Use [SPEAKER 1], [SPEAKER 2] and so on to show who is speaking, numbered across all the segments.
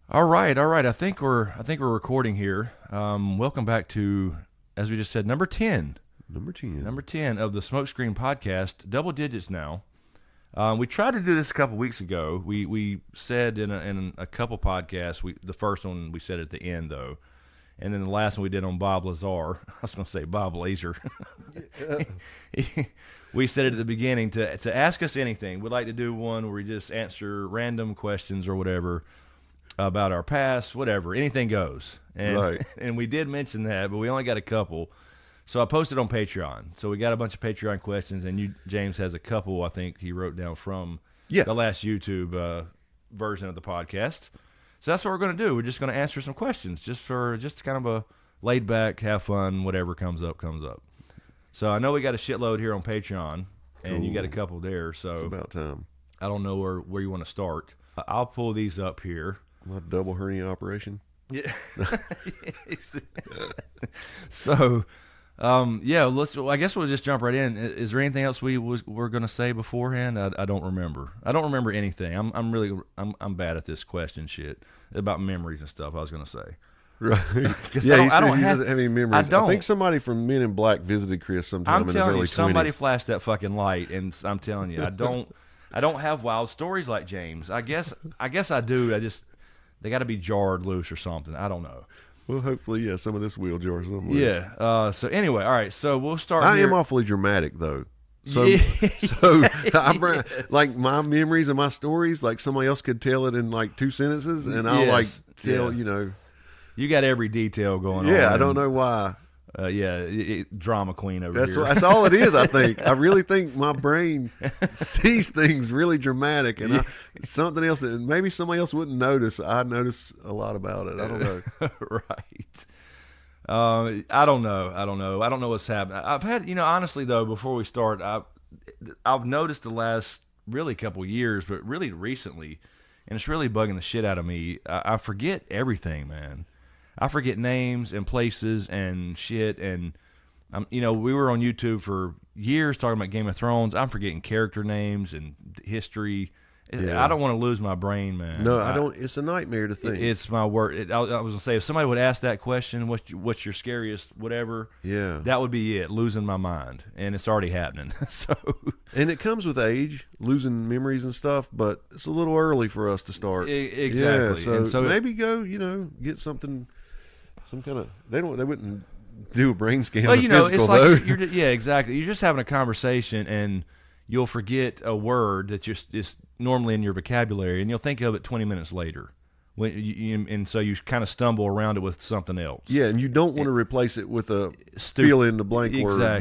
[SPEAKER 1] All right. I think we're recording here. Welcome back to, as we just said, number 10. Number 10 of the SmokeScreen podcast. Double digits now. We tried to do this a couple weeks ago. We said in a couple podcasts. The first one we said at the end though, and then the last one we did on Bob Lazar. I was going to say Bob Laser. We said it at the beginning to ask us anything. We'd like to do one where we just answer random questions or whatever about our past, whatever, anything goes. And,
[SPEAKER 2] right.
[SPEAKER 1] And we did mention that, but we only got a couple. So I posted on Patreon. So we got a bunch of Patreon questions, and James has a couple, I think, he wrote down from the last YouTube version of the podcast. So that's what we're going to do. We're just going to answer some questions, just kind of a laid back, have fun, whatever comes up, comes up. So I know we got a shitload here on Patreon, and you got a couple there. So
[SPEAKER 2] it's about time.
[SPEAKER 1] I don't know where you want to start. I'll pull these up here.
[SPEAKER 2] My double hernia operation.
[SPEAKER 1] Yeah. So, I guess we'll just jump right in. Is there anything else we're going to say beforehand? I don't remember. I don't remember anything. I'm bad at this question shit about memories and stuff. I was going to say.
[SPEAKER 2] Right.
[SPEAKER 1] Yeah,
[SPEAKER 2] he doesn't have any memories. I think somebody from Men in Black visited Chris sometime in his early 20s.
[SPEAKER 1] Somebody flashed that fucking light, and I'm telling you, I don't have wild stories like James. I guess I do. They got to be jarred loose or something. I don't know.
[SPEAKER 2] Well, hopefully, some of this will jar some loose.
[SPEAKER 1] Yeah. So anyway, all right. So we'll start.
[SPEAKER 2] I
[SPEAKER 1] here.
[SPEAKER 2] am awfully dramatic, though. So,
[SPEAKER 1] yes.
[SPEAKER 2] I'm like my memories and my stories. Like somebody else could tell it in like 2 sentences, and I'll tell
[SPEAKER 1] You got every detail going on.
[SPEAKER 2] Yeah, I don't know why.
[SPEAKER 1] Drama queen over here.
[SPEAKER 2] That's all it is, I think. I really think my brain sees things really dramatic, and something else that maybe somebody else wouldn't notice. I notice a lot about it. I don't know.
[SPEAKER 1] Right. I don't know. I don't know what's happening. I've had, honestly, though, before we start, I've noticed the last really couple years, but really recently, and it's really bugging the shit out of me, I forget everything, man. I forget names and places and shit, and we were on YouTube for years talking about Game of Thrones. I'm forgetting character names and history. Yeah. I don't want to lose my brain, man.
[SPEAKER 2] No, I don't. It's a nightmare to think.
[SPEAKER 1] It's my word. I was gonna say, if somebody would ask that question, what's your scariest whatever?
[SPEAKER 2] Yeah,
[SPEAKER 1] that would be it. Losing my mind, and it's already happening. So,
[SPEAKER 2] and it comes with age, losing memories and stuff. But it's a little early for us to start.
[SPEAKER 1] Exactly.
[SPEAKER 2] Yeah, so maybe go, get something. Some kind of they wouldn't do a brain scan.
[SPEAKER 1] Well,
[SPEAKER 2] it's
[SPEAKER 1] like exactly. You're just having a conversation, and you'll forget a word that is normally in your vocabulary, and you'll think of it 20 minutes later. And so you kind of stumble around it with something else.
[SPEAKER 2] Yeah, and you don't want to replace it with a fill in the blank word. I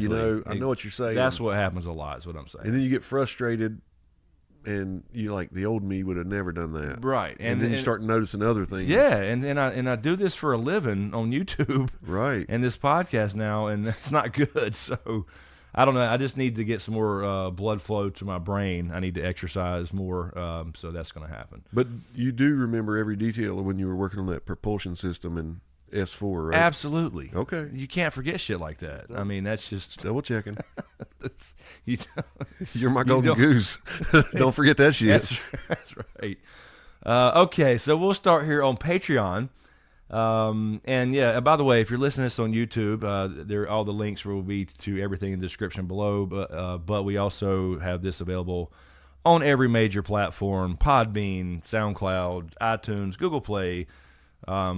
[SPEAKER 2] know what you're saying.
[SPEAKER 1] That's what happens a lot. Is what I'm saying.
[SPEAKER 2] And then you get frustrated. And you like the old me would have never done that,
[SPEAKER 1] right?
[SPEAKER 2] And then you start noticing other things.
[SPEAKER 1] Yeah, and I do this for a living on YouTube,
[SPEAKER 2] right?
[SPEAKER 1] And this podcast now, and it's not good. So I don't know. I just need to get some more blood flow to my brain. I need to exercise more, so that's going to happen.
[SPEAKER 2] But you do remember every detail of when you were working on that propulsion system in S4, right?
[SPEAKER 1] Absolutely.
[SPEAKER 2] Okay.
[SPEAKER 1] You can't forget shit like that. I mean, that's just
[SPEAKER 2] double checking. You're my golden goose. Don't forget that shit.
[SPEAKER 1] That's right. Okay, so we'll start here on Patreon. And by the way, if you're listening to this on YouTube, all the links will be to everything in the description below. But we also have this available on every major platform: Podbean, SoundCloud, iTunes, Google Play. I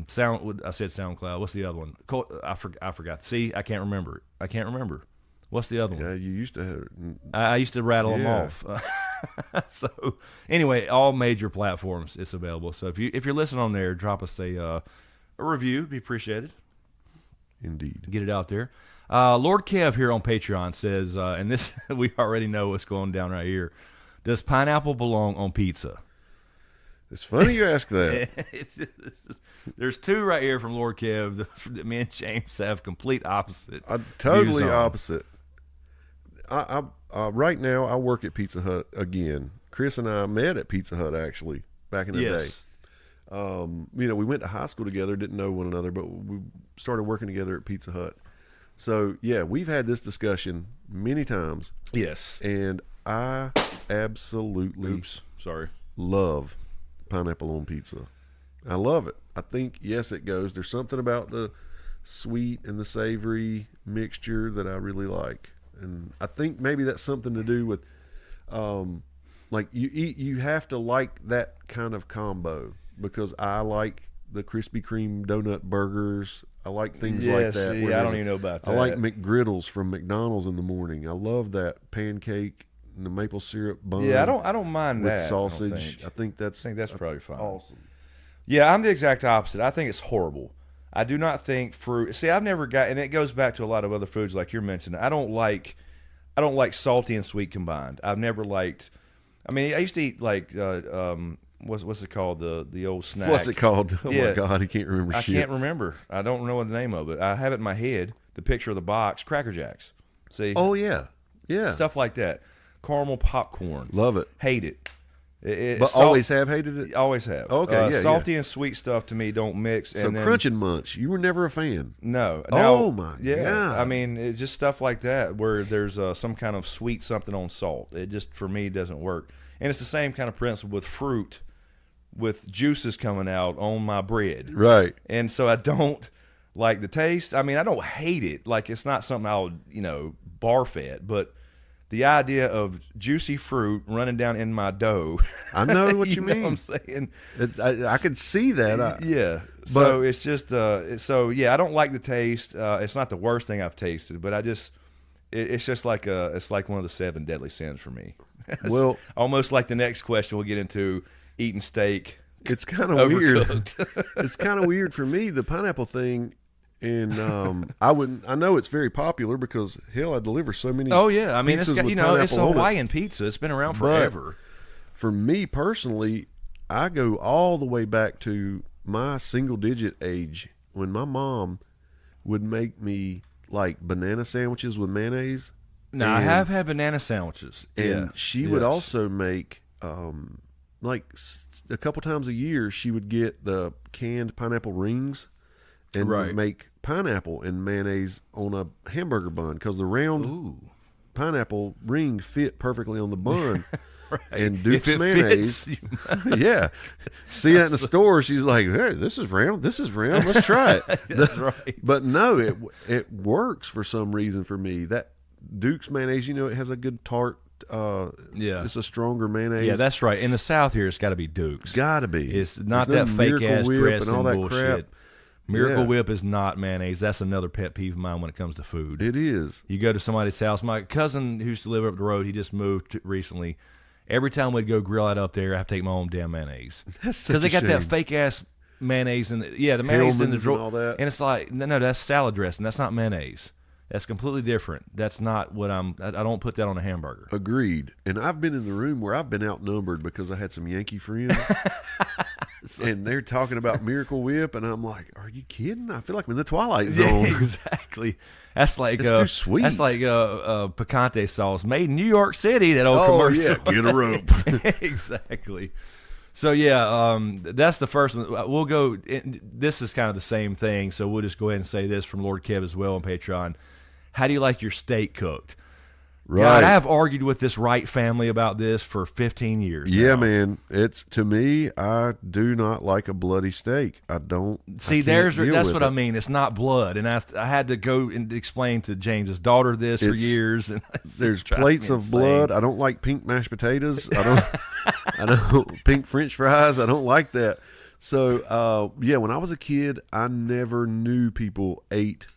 [SPEAKER 1] said SoundCloud. What's the other one? I forgot. See, I can't remember. What's the other one?
[SPEAKER 2] Yeah, you used to have.
[SPEAKER 1] I used to rattle them off. So anyway, all major platforms it's available. So if you're listening on there, drop us a review. Be appreciated.
[SPEAKER 2] Indeed.
[SPEAKER 1] Get it out there. Lord Kev here on Patreon says, and this we already know what's going down right here. Does pineapple belong on pizza?
[SPEAKER 2] It's funny you ask that.
[SPEAKER 1] There's two right here from Lord Kev that me and James have complete opposite.
[SPEAKER 2] Totally opposite. I right now I work at Pizza Hut again. Chris and I met at Pizza Hut actually back in the day. We went to high school together, didn't know one another, but we started working together at Pizza Hut. So yeah, we've had this discussion many times.
[SPEAKER 1] Yes,
[SPEAKER 2] and I absolutely
[SPEAKER 1] love pineapple
[SPEAKER 2] pineapple on pizza. I love it. I think, yes, it goes. There's something about the sweet and the savory mixture that I really like. And I think maybe that's something to do with, like you have to like that kind of combo, because I like the Krispy Kreme donut burgers. I like things like that.
[SPEAKER 1] See, I don't even know about that.
[SPEAKER 2] I like McGriddles from McDonald's in the morning. I love that pancake and the maple syrup bun.
[SPEAKER 1] Yeah, I don't mind
[SPEAKER 2] with
[SPEAKER 1] that.
[SPEAKER 2] sausage. I think that's
[SPEAKER 1] probably fine.
[SPEAKER 2] awesome.
[SPEAKER 1] Yeah, I'm the exact opposite. I think it's horrible. I do not think fruit. See, I've never got, and it goes back to a lot of other foods like you're mentioning. I don't like salty and sweet combined. I've never liked. I mean, I used to eat like what's it called, the old snack.
[SPEAKER 2] What's it called? Oh my God, he can't remember.
[SPEAKER 1] I can't remember. I don't know the name of it. I have it in my head. The picture of the box, Cracker Jacks. See?
[SPEAKER 2] Oh yeah, yeah.
[SPEAKER 1] Stuff like that. Caramel popcorn.
[SPEAKER 2] Love it.
[SPEAKER 1] Hate it.
[SPEAKER 2] But always have hated it?
[SPEAKER 1] Always have.
[SPEAKER 2] Okay, yeah.
[SPEAKER 1] Salty and sweet stuff to me don't mix.
[SPEAKER 2] So
[SPEAKER 1] and then,
[SPEAKER 2] Crunch and Munch, you were never a fan?
[SPEAKER 1] No.
[SPEAKER 2] Oh my
[SPEAKER 1] God.
[SPEAKER 2] God.
[SPEAKER 1] I mean, it's just stuff like that where there's some kind of sweet something on salt. It just, for me, doesn't work. And it's the same kind of principle with fruit, with juices coming out on my bread.
[SPEAKER 2] Right.
[SPEAKER 1] And so I don't like the taste. I mean, I don't hate it. Like, it's not something I'll, barf at, but the idea of juicy fruit running down in my dough.
[SPEAKER 2] I know what you mean.
[SPEAKER 1] Know what I'm saying?
[SPEAKER 2] I could see that.
[SPEAKER 1] Yeah. So it's just, I don't like the taste. It's not the worst thing I've tasted, but it's just like it's like one of the 7 deadly sins for me.
[SPEAKER 2] Well,
[SPEAKER 1] almost like the next question we'll get into, eating steak.
[SPEAKER 2] It's kind of weird. It's kind of weird for me, the pineapple thing. And I know it's very popular because hell, I deliver so many.
[SPEAKER 1] Oh yeah, I mean it's got, it's a Hawaiian pizza. It's been around forever.
[SPEAKER 2] But for me personally, I go all the way back to my single-digit age when my mom would make me like banana sandwiches with mayonnaise.
[SPEAKER 1] Now I have had banana sandwiches,
[SPEAKER 2] and she would also make like a couple times a year. She would get the canned pineapple rings and make pineapple and mayonnaise on a hamburger bun, because the round pineapple ring fit perfectly on the bun.
[SPEAKER 1] Right.
[SPEAKER 2] And Duke's mayonnaise. Yeah. See that in the store, she's like, hey, this is round. Let's try it.
[SPEAKER 1] That's right.
[SPEAKER 2] But no, it works for some reason for me. That Duke's mayonnaise, it has a good tart. It's a stronger mayonnaise.
[SPEAKER 1] Yeah, that's right. In the South here, it's got to be Duke's.
[SPEAKER 2] Got to be.
[SPEAKER 1] It's not that fake ass dressing
[SPEAKER 2] and all that
[SPEAKER 1] bullshit.
[SPEAKER 2] Crap.
[SPEAKER 1] Miracle Whip is not mayonnaise. That's another pet peeve of mine when it comes to food.
[SPEAKER 2] It is.
[SPEAKER 1] You go to somebody's house. My cousin who used to live up the road, he just moved recently. Every time we'd go grill out up there, I have to take my own damn mayonnaise.
[SPEAKER 2] That's such
[SPEAKER 1] because they got
[SPEAKER 2] shame.
[SPEAKER 1] that fake ass mayonnaise in the mayonnaise in the drawer,
[SPEAKER 2] and all that.
[SPEAKER 1] And it's like no, that's salad dressing. That's not mayonnaise. That's completely different. That's not what I don't put that on a hamburger.
[SPEAKER 2] Agreed. And I've been in the room where I've been outnumbered because I had some Yankee friends. And they're talking about Miracle Whip, and I'm like, are you kidding? I feel like I'm in the Twilight Zone.
[SPEAKER 1] Yeah, exactly. That's like
[SPEAKER 2] it's too sweet.
[SPEAKER 1] That's like picante sauce made in New York City. That old commercial.
[SPEAKER 2] Yeah, get a rope.
[SPEAKER 1] Exactly. So yeah, that's the first one. We'll go. This is kind of the same thing. So we'll just go ahead and say this from Lord Kev as well on Patreon. How do you like your steak cooked?
[SPEAKER 2] Right.
[SPEAKER 1] God, I have argued with this Wright family about this for 15 years.
[SPEAKER 2] Yeah,
[SPEAKER 1] now.
[SPEAKER 2] man. It's, to me, I do not like a bloody steak. I don't.
[SPEAKER 1] See, that's what I mean. It's not blood, and I had to go and explain to James's daughter this for years. And
[SPEAKER 2] there's plates of blood. I don't like pink mashed potatoes. I don't pink French fries. I don't like that. So when I was a kid, I never knew people ate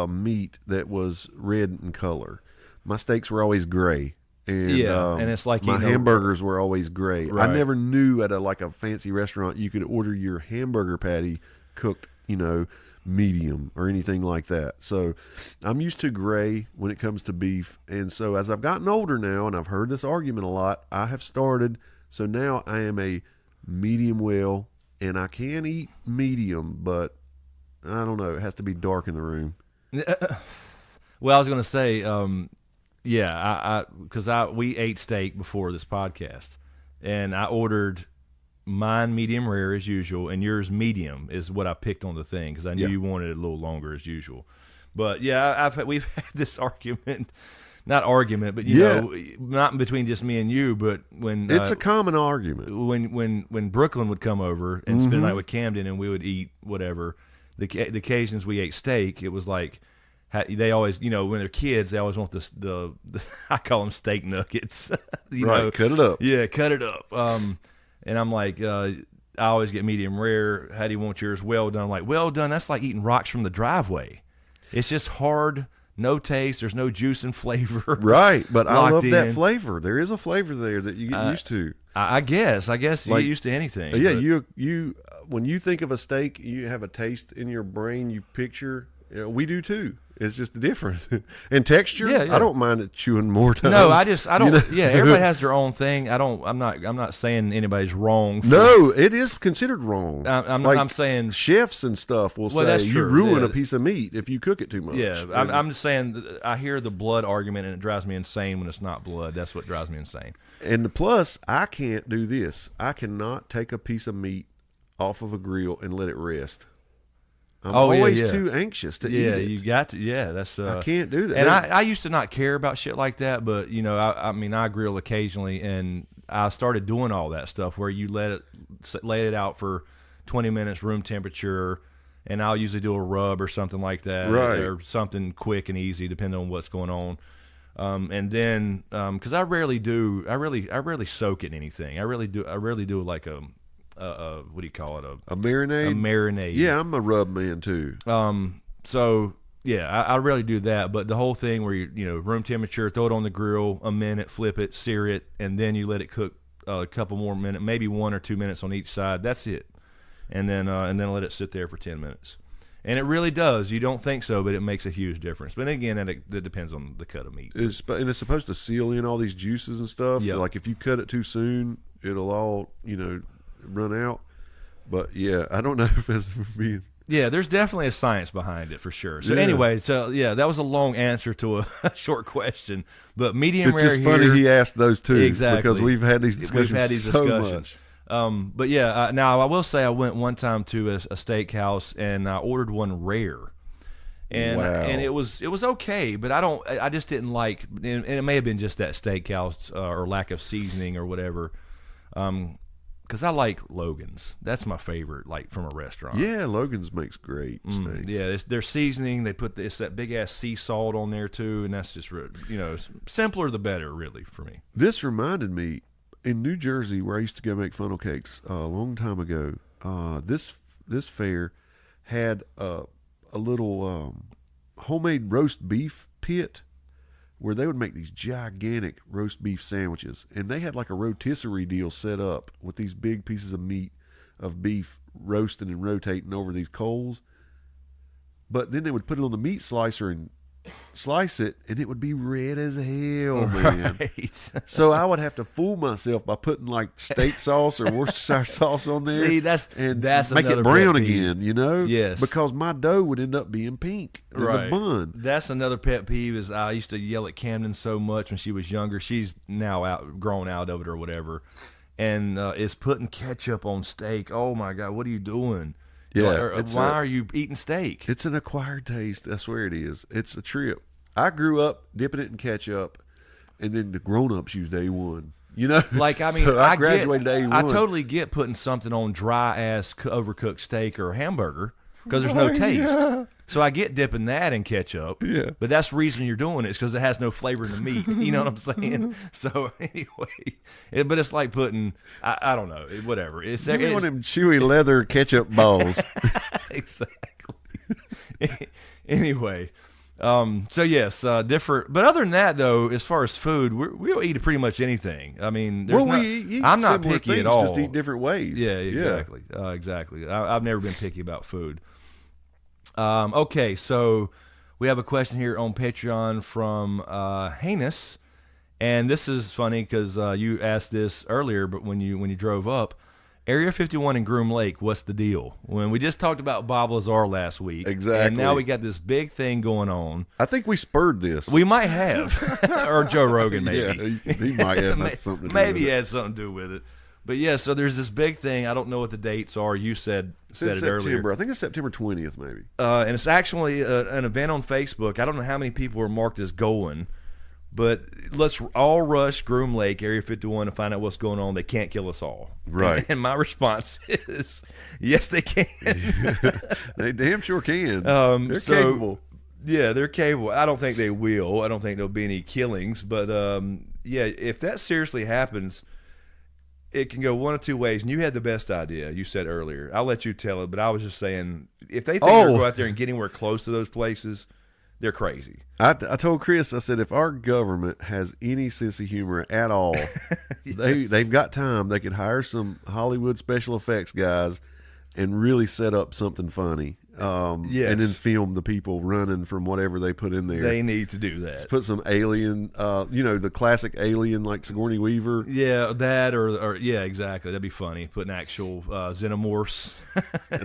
[SPEAKER 2] meat that was red in color. My steaks were always gray, and
[SPEAKER 1] and it's like
[SPEAKER 2] my hamburgers were always gray.
[SPEAKER 1] Right.
[SPEAKER 2] I never knew at a fancy restaurant you could order your hamburger patty cooked, medium or anything like that. So I'm used to gray when it comes to beef, and so as I've gotten older now, and I've heard this argument a lot, I have started. So now I am a medium well, and I can eat medium, but I don't know. It has to be dark in the room.
[SPEAKER 1] Well, I was going to say. Because we ate steak before this podcast, and I ordered mine medium rare as usual, and yours medium is what I picked on the thing because I knew you wanted it a little longer as usual. But yeah, we've had this argument not argument, but you know, not between just me and you, but when
[SPEAKER 2] it's a common argument.
[SPEAKER 1] When Brooklyn would come over and spend the night with Camden, and we would eat whatever. The occasions we ate steak, it was like they always, you know, when they're kids, they always want the I call them steak nuggets. You know?
[SPEAKER 2] Cut it up.
[SPEAKER 1] Yeah, cut it up. And I'm like, I always get medium rare. How do you want yours? Well done. I'm like, well done. That's like eating rocks from the driveway. It's just hard, no taste. There's no juice and flavor.
[SPEAKER 2] Right, but I love that flavor. There is a flavor there that you get used to.
[SPEAKER 1] I guess you get used to anything.
[SPEAKER 2] Yeah, you when you think of a steak, you have a taste in your brain. You picture. You know, we do too. It's just different. And texture. Yeah. I don't mind it chewing more times.
[SPEAKER 1] No, I don't. You know? Yeah, everybody has their own thing. I'm not saying anybody's wrong.
[SPEAKER 2] No, it is considered wrong.
[SPEAKER 1] I'm saying
[SPEAKER 2] chefs and stuff will say
[SPEAKER 1] that's true.
[SPEAKER 2] You ruin a piece of meat if you cook it too much.
[SPEAKER 1] Yeah, I'm just saying. I hear the blood argument, and it drives me insane when it's not blood. That's what drives me insane.
[SPEAKER 2] And the plus, I can't do this. I cannot take a piece of meat off of a grill and let it rest. I'm always too anxious to eat it.
[SPEAKER 1] Yeah, you got to. Yeah, that's.
[SPEAKER 2] I can't do that.
[SPEAKER 1] And I used to not care about shit like that, but you know, I mean, I grill occasionally, and I started doing all that stuff where you lay it out for 20 minutes, room temperature, and I'll usually do a rub or something like that,
[SPEAKER 2] right,
[SPEAKER 1] or something quick and easy, depending on what's going on. And then, because I rarely soak it in anything. I rarely do like a what do you call it? A
[SPEAKER 2] marinade?
[SPEAKER 1] A marinade.
[SPEAKER 2] Yeah, I'm a rub man too.
[SPEAKER 1] So yeah, I rarely do that, but the whole thing where you know, room temperature, throw it on the grill a minute, flip it, sear it, and then you let it cook a couple more minutes, maybe 1 or 2 minutes on each side. That's it. And then let it sit there for 10 minutes. And it really does. You don't think so, but it makes a huge difference. But again, that depends on the cut of meat.
[SPEAKER 2] And it's supposed to seal in all these juices and stuff.
[SPEAKER 1] Yep.
[SPEAKER 2] Like if you cut it too soon, it'll all, you know, run out. But yeah, I don't know if it's being.
[SPEAKER 1] Yeah, there's definitely a science behind it for sure. So anyway, that was a long answer to a short question. But medium rare.
[SPEAKER 2] It's just funny he asked those two.
[SPEAKER 1] Exactly,
[SPEAKER 2] because we've had these discussions so much.
[SPEAKER 1] But yeah, now I will say I went one time to a steakhouse and I ordered one rare, and it was okay, but I just didn't like, and it may have been just that steakhouse or lack of seasoning or whatever. Because I like Logan's. That's my favorite, like from a restaurant.
[SPEAKER 2] Yeah, Logan's makes great steaks.
[SPEAKER 1] Yeah, their seasoning. They put it's that big ass sea salt on there too, and that's just, you know, simpler the better, really, for me.
[SPEAKER 2] This reminded me. In New Jersey, where I used to go make funnel cakes a long time ago, this fair had a little homemade roast beef pit where they would make these gigantic roast beef sandwiches, and they had like a rotisserie deal set up with these big pieces of beef roasting and rotating over these coals. But then they would put it on the meat slicer and slice it, and it would be red as hell, man. Right. So I would have to fool myself by putting like steak sauce or Worcestershire sauce on there.
[SPEAKER 1] See, that's
[SPEAKER 2] make it brown again, you know?
[SPEAKER 1] Yes.
[SPEAKER 2] Because my dough would end up being pink in the bun.
[SPEAKER 1] That's another pet peeve. Is I used to yell at Camden so much when she was younger. She's now grown out of it or whatever, and is putting ketchup on steak. Oh my God, what are you doing?
[SPEAKER 2] Yeah,
[SPEAKER 1] why are you eating steak?
[SPEAKER 2] It's an acquired taste. I swear it is. It's a trip. I grew up dipping it in ketchup, and then the grown-ups use day one. You know,
[SPEAKER 1] like I mean,
[SPEAKER 2] so I graduated day one.
[SPEAKER 1] I totally get putting something on dry ass overcooked steak or a hamburger because there's no taste. Yeah. So I get dipping that in ketchup.
[SPEAKER 2] Yeah.
[SPEAKER 1] But that's the reason you're doing it, is because it has no flavor in the meat. You know what I'm saying? So anyway, but it's like putting, I don't know, whatever. It's
[SPEAKER 2] one of them chewy leather ketchup balls.
[SPEAKER 1] Exactly. Anyway, so yes, different. But other than that, though, as far as food, we'll eat pretty much anything. I mean, I'm not picky
[SPEAKER 2] things,
[SPEAKER 1] at all.
[SPEAKER 2] Just eat different ways.
[SPEAKER 1] Yeah, exactly. Exactly. I've never been picky about food. Okay, so we have a question here on Patreon from Heinous, and this is funny because you asked this earlier, but when you drove up, Area 51 in Groom Lake, what's the deal? When we just talked about Bob Lazar last week,
[SPEAKER 2] exactly,
[SPEAKER 1] and now we got this big thing going on.
[SPEAKER 2] I think we spurred this.
[SPEAKER 1] We might have, or Joe Rogan maybe.
[SPEAKER 2] Yeah, he might have something to do
[SPEAKER 1] maybe
[SPEAKER 2] with it.
[SPEAKER 1] Had something to do with it. But yeah, so there's this big thing. I don't know what the dates are. You said it earlier.
[SPEAKER 2] I think it's September 20th, maybe.
[SPEAKER 1] And it's actually an event on Facebook. I don't know how many people are marked as going, But let's all rush Groom Lake, Area 51, to find out what's going on. They can't kill us all.
[SPEAKER 2] Right.
[SPEAKER 1] And my response is, yes, they can.
[SPEAKER 2] They damn sure can. They're
[SPEAKER 1] so,
[SPEAKER 2] capable.
[SPEAKER 1] Yeah, they're capable. I don't think they will. I don't think there'll be any killings. But, yeah, if that seriously happens, it can go one of two ways. And you had the best idea, you said earlier. I'll let you tell it, but I was just saying, if they think they're going to go out there and get anywhere close to those places, they're crazy.
[SPEAKER 2] I told Chris, I said, if our government has any sense of humor at all,
[SPEAKER 1] Yes.
[SPEAKER 2] they've got time. They could hire some Hollywood special effects guys and really set up something funny.
[SPEAKER 1] Yes.
[SPEAKER 2] And then film the people running from whatever they put in there.
[SPEAKER 1] They need to do that.
[SPEAKER 2] Let's put some alien, the classic alien like Sigourney Weaver.
[SPEAKER 1] Yeah, that or yeah, exactly. That'd be funny. Putting actual xenomorphs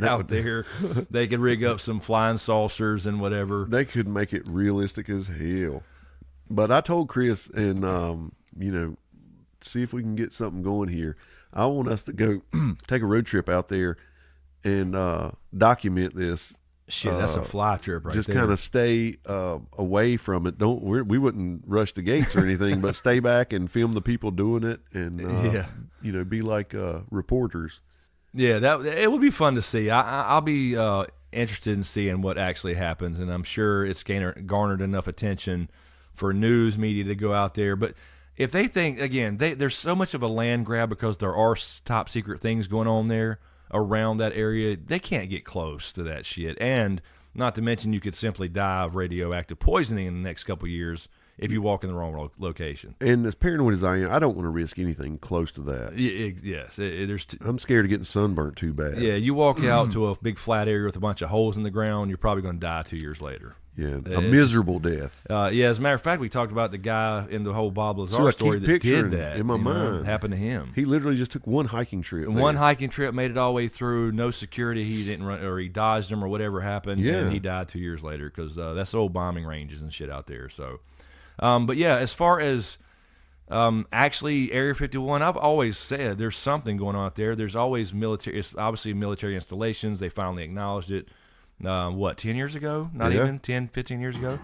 [SPEAKER 1] out there. They could rig up some flying saucers and whatever.
[SPEAKER 2] They could make it realistic as hell. But I told Chris, and see if we can get something going here. I want us to go take a road trip out there and document this.
[SPEAKER 1] Shit, that's a fly trip right
[SPEAKER 2] just
[SPEAKER 1] there.
[SPEAKER 2] Just kind of stay away from it. We wouldn't rush the gates or anything, but stay back and film the people doing it, and be like reporters.
[SPEAKER 1] Yeah, that it would be fun to see. I'll be interested in seeing what actually happens, and I'm sure it's garnered enough attention for news media to go out there. But if they think, again, there's so much of a land grab because there are top secret things going on there around that area, they can't get close to that shit. And not to mention, you could simply die of radioactive poisoning in the next couple of years if you walk in the wrong location.
[SPEAKER 2] And as paranoid as I am, I don't want to risk anything close to that.
[SPEAKER 1] Yes.
[SPEAKER 2] I'm scared of getting sunburnt too bad.
[SPEAKER 1] Yeah, you walk out to a big flat area with a bunch of holes in the ground, you're probably going to die 2 years later.
[SPEAKER 2] Yeah, a miserable death.
[SPEAKER 1] Yeah, as a matter of fact, we talked about the guy in the whole Bob Lazar story that did that.
[SPEAKER 2] In my mind.
[SPEAKER 1] Happened to him.
[SPEAKER 2] He literally just took one hiking trip.
[SPEAKER 1] One hiking trip, made it all the way through, no security. He didn't run, or he dodged him, or whatever happened, and he died 2 years later because that's old bombing ranges and shit out there. So, but yeah, as far as actually Area 51, I've always said there's something going on out there. There's always military. It's obviously military installations. They finally acknowledged it. 10 years ago? Not even 10, 15 years ago?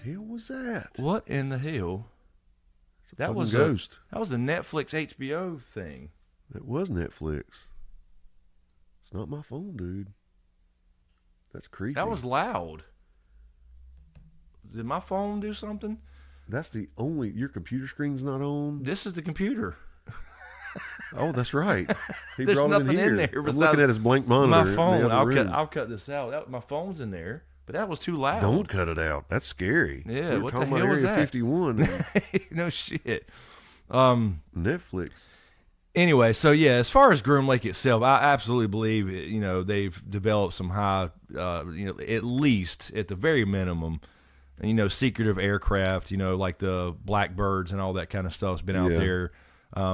[SPEAKER 2] The hell was that?
[SPEAKER 1] What in the hell? That was
[SPEAKER 2] Ghost.
[SPEAKER 1] That was a Netflix HBO thing.
[SPEAKER 2] That was Netflix. It's not my phone, dude. That's creepy.
[SPEAKER 1] That was loud. Did my phone do something?
[SPEAKER 2] That's your computer screen's not on?
[SPEAKER 1] This is the computer.
[SPEAKER 2] Oh, that's right. He
[SPEAKER 1] There's
[SPEAKER 2] brought
[SPEAKER 1] nothing
[SPEAKER 2] it in
[SPEAKER 1] there.
[SPEAKER 2] I'm looking at his blank monitor.
[SPEAKER 1] My phone.
[SPEAKER 2] In the other room.
[SPEAKER 1] I'll cut this out. My phone's in there, but that was too loud.
[SPEAKER 2] Don't cut it out. That's scary.
[SPEAKER 1] Yeah,
[SPEAKER 2] We're
[SPEAKER 1] what the
[SPEAKER 2] talking
[SPEAKER 1] hell
[SPEAKER 2] about
[SPEAKER 1] was
[SPEAKER 2] Area
[SPEAKER 1] that?
[SPEAKER 2] 51.
[SPEAKER 1] No shit.
[SPEAKER 2] Netflix.
[SPEAKER 1] Anyway, so yeah, as far as Groom Lake itself, I absolutely believe they've developed some high, at least at the very minimum, secretive aircraft, like the Blackbirds and all that kind of stuff's been out there.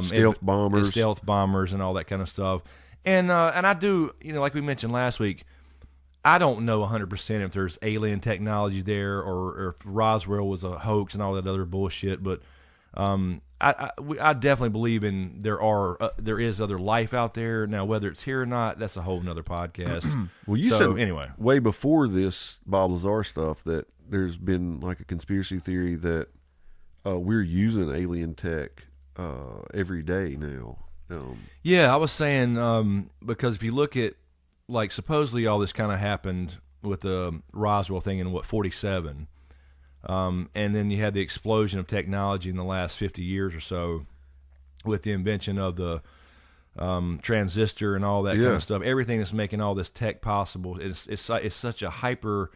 [SPEAKER 2] Stealth bombers
[SPEAKER 1] and all that kind of stuff. And I do, like we mentioned last week, I don't know 100% if there's alien technology there or if Roswell was a hoax and all that other bullshit, but I definitely believe there is other life out there. Now, whether it's here or not, that's a whole nother podcast.
[SPEAKER 2] Well, you
[SPEAKER 1] said
[SPEAKER 2] anyway, way before this Bob Lazar stuff, that there's been like a conspiracy theory that we're using alien tech every day now.
[SPEAKER 1] Yeah, I was saying because if you look at, like, supposedly all this kind of happened with the Roswell thing in 47, and then you had the explosion of technology in the last 50 years or so with the invention of the transistor and all that kind of stuff. Everything that's making all this tech possible, it's such a hyper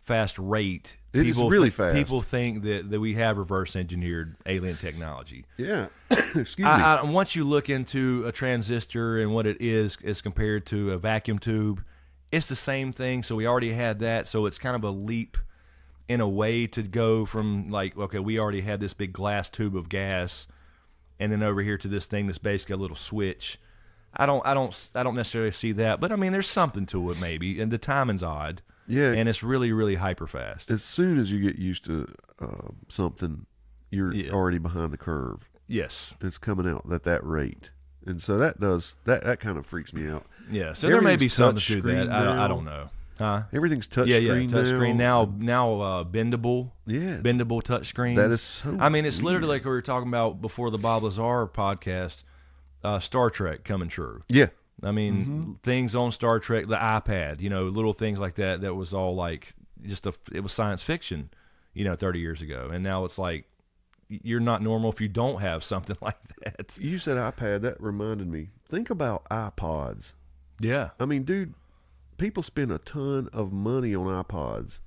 [SPEAKER 1] fast rate.
[SPEAKER 2] It's really fast.
[SPEAKER 1] People think that we have reverse engineered alien technology.
[SPEAKER 2] Yeah. Excuse me.
[SPEAKER 1] Once you look into a transistor and what it is as compared to a vacuum tube, it's the same thing. So we already had that. So it's kind of a leap in a way to go from, like, okay, we already had this big glass tube of gas, and then over here to this thing that's basically a little switch. I don't necessarily see that, but I mean, there's something to it maybe, and the timing's odd.
[SPEAKER 2] Yeah,
[SPEAKER 1] and it's really, really hyper fast.
[SPEAKER 2] As soon as you get used to something, you're already behind the curve.
[SPEAKER 1] Yes,
[SPEAKER 2] it's coming out at that rate, and so that kind of freaks me out.
[SPEAKER 1] Yeah, so there may be something to that. I don't know. Huh?
[SPEAKER 2] Everything's touch
[SPEAKER 1] Yeah,
[SPEAKER 2] screen
[SPEAKER 1] touch screen now bendable.
[SPEAKER 2] Yeah.
[SPEAKER 1] Bendable touch screens.
[SPEAKER 2] That is so
[SPEAKER 1] I mean, it's
[SPEAKER 2] weird.
[SPEAKER 1] literally like we were talking about before the Bob Lazar podcast, Star Trek coming true.
[SPEAKER 2] Yeah.
[SPEAKER 1] I mean, things on Star Trek, the iPad, little things like that. That was all like it was science fiction, 30 years ago, and now it's like you're not normal if you don't have something like that.
[SPEAKER 2] You said iPad. That reminded me. Think about iPods.
[SPEAKER 1] Yeah.
[SPEAKER 2] I mean, dude, people spend a ton of money on iPods,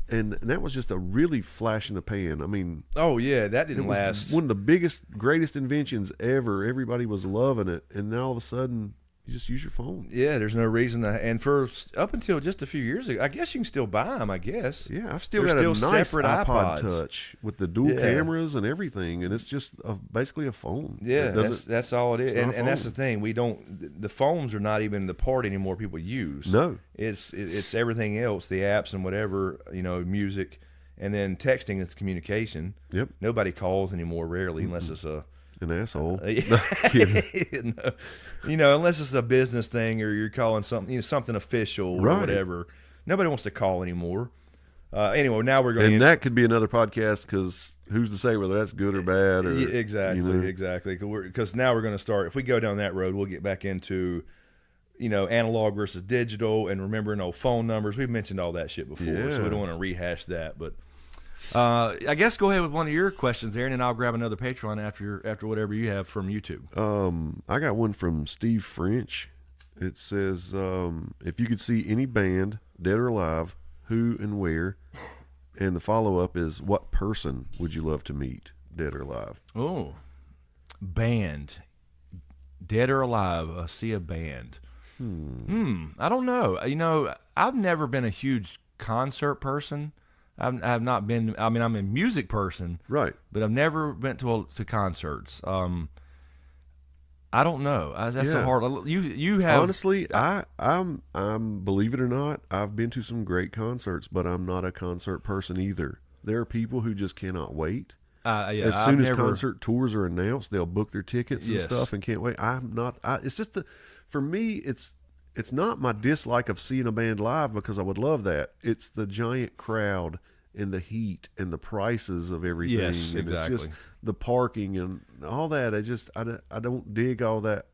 [SPEAKER 2] and that was just a really flash in the pan. I mean,
[SPEAKER 1] Oh yeah, that
[SPEAKER 2] it
[SPEAKER 1] didn't
[SPEAKER 2] was
[SPEAKER 1] last.
[SPEAKER 2] one of the greatest inventions ever. Everybody was loving it, and now all of a sudden, you just use your phone.
[SPEAKER 1] Yeah, there's no reason to. And for up until just a few years ago, I guess you can still buy them. I guess.
[SPEAKER 2] Yeah, I've still
[SPEAKER 1] They're
[SPEAKER 2] got
[SPEAKER 1] still
[SPEAKER 2] a nice
[SPEAKER 1] separate
[SPEAKER 2] iPod
[SPEAKER 1] iPods.
[SPEAKER 2] Touch with the dual
[SPEAKER 1] Yeah.
[SPEAKER 2] cameras and everything, and it's just basically a phone.
[SPEAKER 1] Yeah,
[SPEAKER 2] It doesn't-
[SPEAKER 1] that's all it is.
[SPEAKER 2] it's not a
[SPEAKER 1] And that's the
[SPEAKER 2] phone.
[SPEAKER 1] thing. We don't. The phones are not even the part anymore. People use.
[SPEAKER 2] No.
[SPEAKER 1] It's everything else. The apps and whatever. Music, and then texting is communication.
[SPEAKER 2] Yep.
[SPEAKER 1] Nobody calls anymore. Rarely, unless it's a.
[SPEAKER 2] An asshole.
[SPEAKER 1] Kidding. Unless it's a business thing or you're calling something, something official or
[SPEAKER 2] Right.
[SPEAKER 1] whatever. Nobody wants to call anymore. Anyway, now we're going
[SPEAKER 2] And that could be another podcast because who's to say whether that's good or bad? Or,
[SPEAKER 1] exactly. Because now we're going to start. If we go down that road, we'll get back into, analog versus digital and remembering old phone numbers. We've mentioned all that shit before,
[SPEAKER 2] Yeah.
[SPEAKER 1] so we don't want to rehash that. But I guess go ahead with one of your questions there, and then I'll grab another Patreon after whatever you have from YouTube.
[SPEAKER 2] I got one from Steve French. It says, if you could see any band, dead or alive, who and where? And the follow-up is, what person would you love to meet, dead or alive?
[SPEAKER 1] Oh, band, dead or alive? See a band. I don't know. I've never been a huge concert person. I've not been. I mean, I'm a music person,
[SPEAKER 2] Right.
[SPEAKER 1] but I've never been to concerts. I don't know. That's a
[SPEAKER 2] Yeah.
[SPEAKER 1] hard. You have
[SPEAKER 2] Honestly, I'm believe it or not, I've been to some great concerts, but I'm not a concert person either. There are people who just cannot wait.
[SPEAKER 1] yeah,
[SPEAKER 2] As
[SPEAKER 1] I've
[SPEAKER 2] soon as
[SPEAKER 1] never-
[SPEAKER 2] concert tours are announced, they'll book their tickets and
[SPEAKER 1] Yes.
[SPEAKER 2] stuff and can't wait. I'm not. It's just for me, it's not my dislike of seeing a band live because I would love that. It's the giant crowd and the heat and the prices of everything.
[SPEAKER 1] Yes,
[SPEAKER 2] and
[SPEAKER 1] exactly.
[SPEAKER 2] It's just the parking and all that. I don't dig all that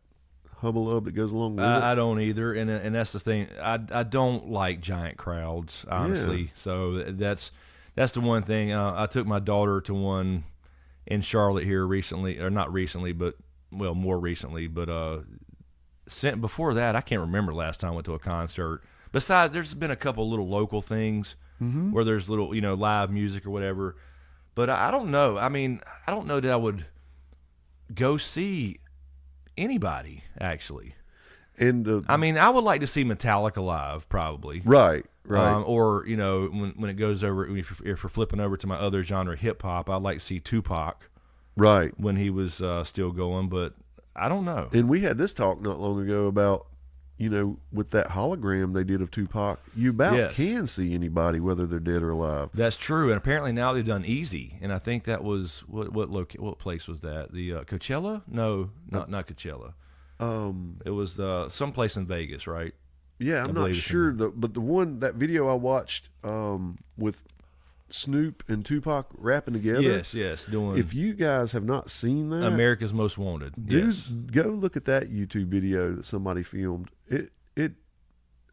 [SPEAKER 2] hubbub that goes along with it.
[SPEAKER 1] I don't either, and that's the thing. I don't like giant crowds, honestly.
[SPEAKER 2] Yeah.
[SPEAKER 1] So that's the one thing. I took my daughter to one in Charlotte here recently, or not recently, but more recently. But before that, I can't remember the last time I went to a concert. Besides, there's been a couple little local things where there's little live music or whatever. But I don't know. I mean, I don't know that I would go see anybody actually.
[SPEAKER 2] And
[SPEAKER 1] I mean, I would like to see Metallica live, probably.
[SPEAKER 2] right.
[SPEAKER 1] Or when it goes over, if we're flipping over to my other genre, hip hop, I'd like to see Tupac
[SPEAKER 2] Right.
[SPEAKER 1] when he was still going. But I don't know.
[SPEAKER 2] And we had this talk not long ago about, with that hologram they did of Tupac, you about
[SPEAKER 1] Yes.
[SPEAKER 2] can see anybody whether they're dead or alive.
[SPEAKER 1] That's true, and apparently now they've done Easy, and I think that was what place was that? The Coachella? No, not Coachella. It was some place in Vegas, right?
[SPEAKER 2] Yeah, I'm not
[SPEAKER 1] believe it's
[SPEAKER 2] sure, but that video I watched with Snoop and Tupac rapping together.
[SPEAKER 1] Yes, doing
[SPEAKER 2] If you guys have not seen that,
[SPEAKER 1] America's Most Wanted.
[SPEAKER 2] dude,
[SPEAKER 1] Yes.
[SPEAKER 2] go look at that YouTube video that somebody filmed. It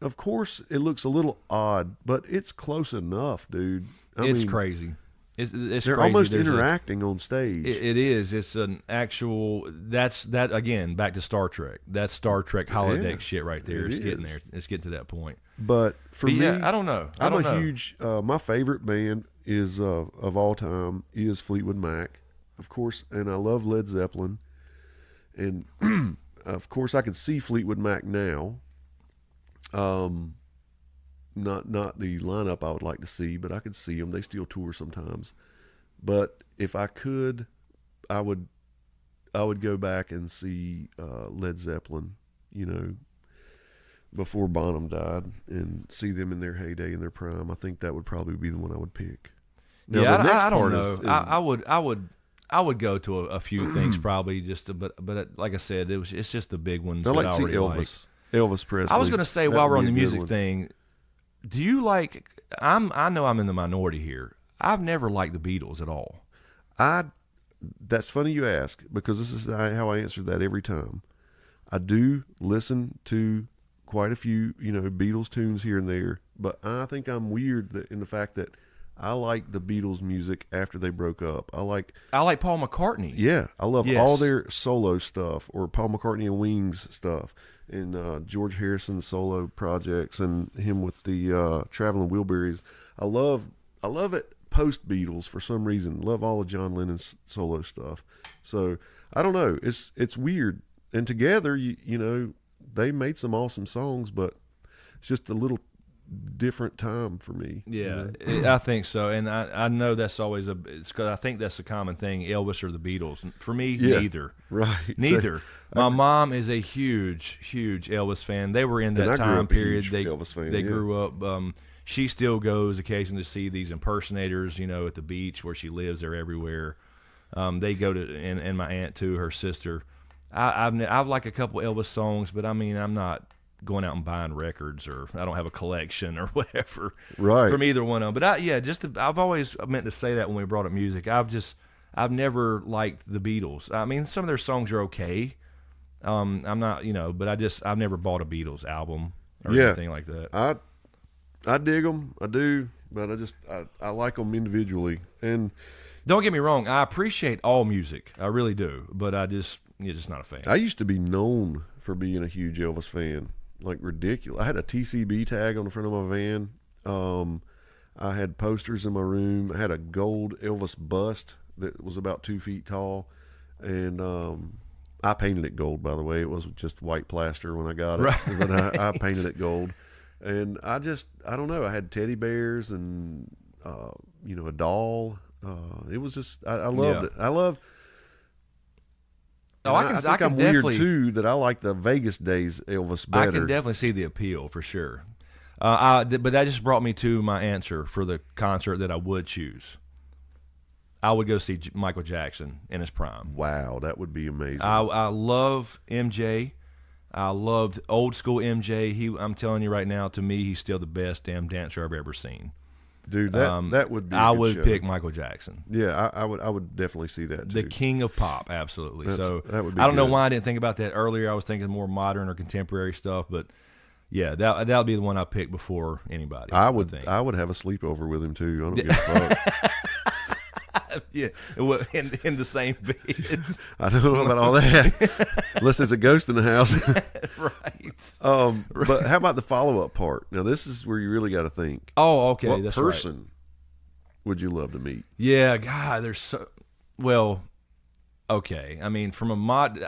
[SPEAKER 2] of course it looks a little odd, but it's close enough, dude.
[SPEAKER 1] It's
[SPEAKER 2] mean,
[SPEAKER 1] crazy. It's
[SPEAKER 2] They're
[SPEAKER 1] crazy.
[SPEAKER 2] almost
[SPEAKER 1] There's
[SPEAKER 2] interacting on stage.
[SPEAKER 1] It is. It's an actual. That again. Back to Star Trek. That's Star Trek holodeck
[SPEAKER 2] Yeah,
[SPEAKER 1] shit right there.
[SPEAKER 2] it
[SPEAKER 1] It's getting
[SPEAKER 2] is.
[SPEAKER 1] there. It's getting to that point.
[SPEAKER 2] But for
[SPEAKER 1] But
[SPEAKER 2] me,
[SPEAKER 1] yeah, I don't know. I
[SPEAKER 2] I'm
[SPEAKER 1] don't
[SPEAKER 2] a
[SPEAKER 1] know.
[SPEAKER 2] huge. My favorite band is of all time is Fleetwood Mac, of course, and I love Led Zeppelin, and of course I could see Fleetwood Mac now. Not the lineup I would like to see, but I could see them. They still tour sometimes. But if I could, I would go back and see Led Zeppelin, before Bonham died, and see them in their heyday, in their prime. I think that would probably be the one I would pick. Now,
[SPEAKER 1] Yeah,
[SPEAKER 2] the next
[SPEAKER 1] I don't
[SPEAKER 2] part
[SPEAKER 1] know.
[SPEAKER 2] is
[SPEAKER 1] I would go to a few things probably but like I said, it's just the big ones.
[SPEAKER 2] I like
[SPEAKER 1] that
[SPEAKER 2] to see
[SPEAKER 1] already
[SPEAKER 2] Elvis. Elvis Presley.
[SPEAKER 1] I was going to say
[SPEAKER 2] That
[SPEAKER 1] while
[SPEAKER 2] would
[SPEAKER 1] we're on
[SPEAKER 2] be
[SPEAKER 1] the
[SPEAKER 2] a good
[SPEAKER 1] music
[SPEAKER 2] one.
[SPEAKER 1] thing, Do you like? I know I'm in the minority here. I've never liked the Beatles at all.
[SPEAKER 2] That's funny you ask, because this is how I answer that every time. I do listen to quite a few, Beatles tunes here and there, but I think I'm weird in the fact that I like the Beatles music after they broke up. I like
[SPEAKER 1] Paul McCartney.
[SPEAKER 2] Yeah, I love
[SPEAKER 1] Yes.
[SPEAKER 2] all their solo stuff, or Paul McCartney and Wings stuff, and George Harrison's solo projects, and him with the Traveling Wilburys. I love it post Beatles for some reason. Love all of John Lennon's solo stuff. So I don't know. It's weird. And together, they made some awesome songs, but it's just a little different time for me.
[SPEAKER 1] Yeah, I think so, and I know that's always it's because I think that's a common thing, Elvis or the Beatles. For me, neither.
[SPEAKER 2] Right.
[SPEAKER 1] Neither. My mom is a huge Elvis fan. They were in that time period. They
[SPEAKER 2] Elvis fan,
[SPEAKER 1] they grew up. She still goes occasionally to see these impersonators, at the beach where she lives. They're everywhere. They go to, and my aunt too, her sister. I've like a couple Elvis songs, but I mean, I'm not going out and buying records, or I don't have a collection or whatever from either one of them. But I've always meant to say that when we brought up music. I've never liked the Beatles. I mean, some of their songs are okay. I'm not, but I've never bought a Beatles album or anything like that.
[SPEAKER 2] I dig them, I do, but I like them individually. And
[SPEAKER 1] don't get me wrong, I appreciate all music, I really do, but you're just not a fan.
[SPEAKER 2] I used to be known for being a huge Elvis fan, like ridiculous. I had a TCB tag on the front of my van. I had posters in my room. I had a gold Elvis bust that was about 2 feet tall, and I painted it gold, by the way. It was just white plaster when I got it,
[SPEAKER 1] right.
[SPEAKER 2] But I painted it gold. And I don't know. I had teddy bears and a doll. It was just I loved it. I love. I think I'm weird too that I like the Vegas days Elvis better.
[SPEAKER 1] I can definitely see the appeal for sure. But that just brought me to my answer for the concert that I would choose. I would go see Michael Jackson in his prime.
[SPEAKER 2] Wow, that would be amazing.
[SPEAKER 1] I love MJ. I loved old school MJ. I'm telling you right now, to me, he's still the best damn dancer I've ever seen.
[SPEAKER 2] Dude, that would be.
[SPEAKER 1] I would pick Michael Jackson.
[SPEAKER 2] Yeah, I would definitely see that too.
[SPEAKER 1] The king of pop, absolutely.
[SPEAKER 2] That would be.
[SPEAKER 1] I don't know why I didn't think about that earlier. I was thinking more modern or contemporary stuff, but yeah, that would be the one I pick before anybody.
[SPEAKER 2] I would have a sleepover with him too. I don't give a fuck.
[SPEAKER 1] Yeah, in the same bed.
[SPEAKER 2] I don't know about all that, unless there's a ghost in the house.
[SPEAKER 1] Right.
[SPEAKER 2] But how about the follow-up part? Now, this is where you really got to think.
[SPEAKER 1] Oh, okay.
[SPEAKER 2] What
[SPEAKER 1] that's
[SPEAKER 2] person
[SPEAKER 1] right.
[SPEAKER 2] would you love to meet?
[SPEAKER 1] Yeah, God, there's so well. Okay, I mean, from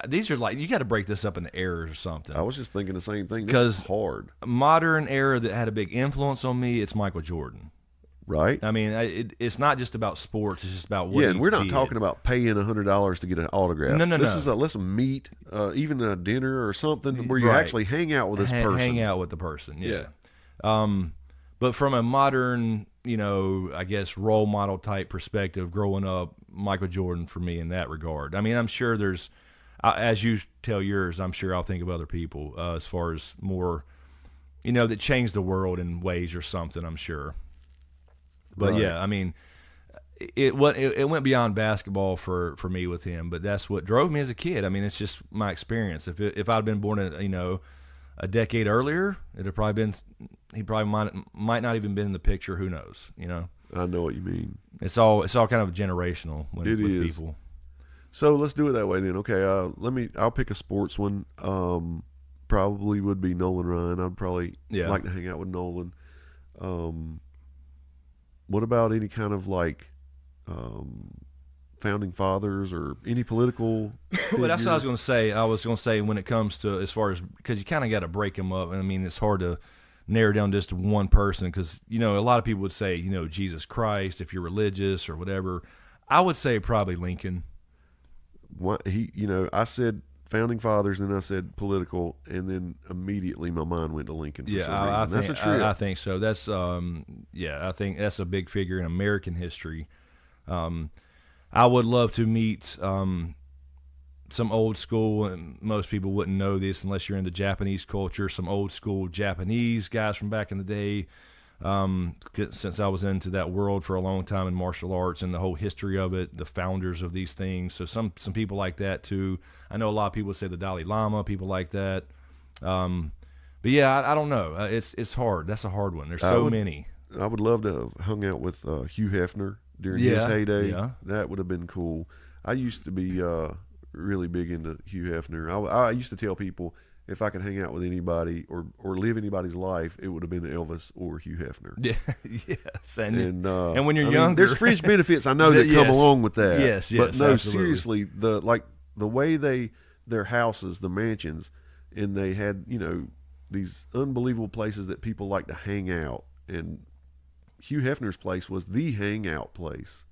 [SPEAKER 1] these are like, you got to break this up into eras or something.
[SPEAKER 2] I was just thinking the same thing. This is hard.
[SPEAKER 1] Modern era that had a big influence on me. It's Michael Jordan.
[SPEAKER 2] Right.
[SPEAKER 1] I mean, it's not just about sports. It's just about what.
[SPEAKER 2] Yeah, and we're not talking about paying $100 to get an autograph.
[SPEAKER 1] No.
[SPEAKER 2] This is let's meet, even a dinner or something where you actually hang out with this person.
[SPEAKER 1] Hang out with the person. Yeah. But from a modern, I guess role model type perspective, growing up, Michael Jordan for me in that regard. I mean, I'm sure there's, as you tell yours, I'm sure I'll think of other people as far as more, that changed the world in ways or something. I'm sure. But
[SPEAKER 2] right.
[SPEAKER 1] Yeah, I mean, it went beyond basketball for me with him, but that's what drove me as a kid. I mean, it's just my experience. If I'd been born a decade earlier, he probably might not even been in the picture. Who knows?
[SPEAKER 2] I know what you mean.
[SPEAKER 1] It's all kind of generational with people.
[SPEAKER 2] So let's do it that way then. Okay, I'll pick a sports one. Probably would be Nolan Ryan. I'd probably like to hang out with Nolan. What about any kind of like founding fathers or any political
[SPEAKER 1] Well, that's what I was going to say. I was going to say when it comes to as far as, because you kind of got to break them up. I mean, it's hard to narrow down just to one person because, a lot of people would say, Jesus Christ, if you're religious or whatever. I would say probably Lincoln.
[SPEAKER 2] I said founding fathers, and then I said political, and then immediately my mind went to Lincoln. For some reason. That's a trip.
[SPEAKER 1] I think so. That's I think that's a big figure in American history. I would love to meet some old school, and most people wouldn't know this unless you're into Japanese culture. Some old school Japanese guys from back in the day. since I was into that world for a long time in martial arts and the whole history of it, the founders of these things. So some people like that too. I know a lot of people say the Dalai Lama, people like that. But yeah, I don't know. It's hard. That's a hard one. There's so many.
[SPEAKER 2] I would love to have hung out with Hugh Hefner during his heyday. Yeah. That would have been cool. I used to be really big into Hugh Hefner. I used to tell people if I could hang out with anybody or live anybody's life, it would have been Elvis or Hugh Hefner.
[SPEAKER 1] Yeah, yes. And when you're younger,
[SPEAKER 2] there's fringe benefits I know that come along with that.
[SPEAKER 1] Yes,
[SPEAKER 2] but no,
[SPEAKER 1] absolutely.
[SPEAKER 2] seriously, the way their houses, the mansions, and they had these unbelievable places that people like to hang out, and Hugh Hefner's place was the hangout place.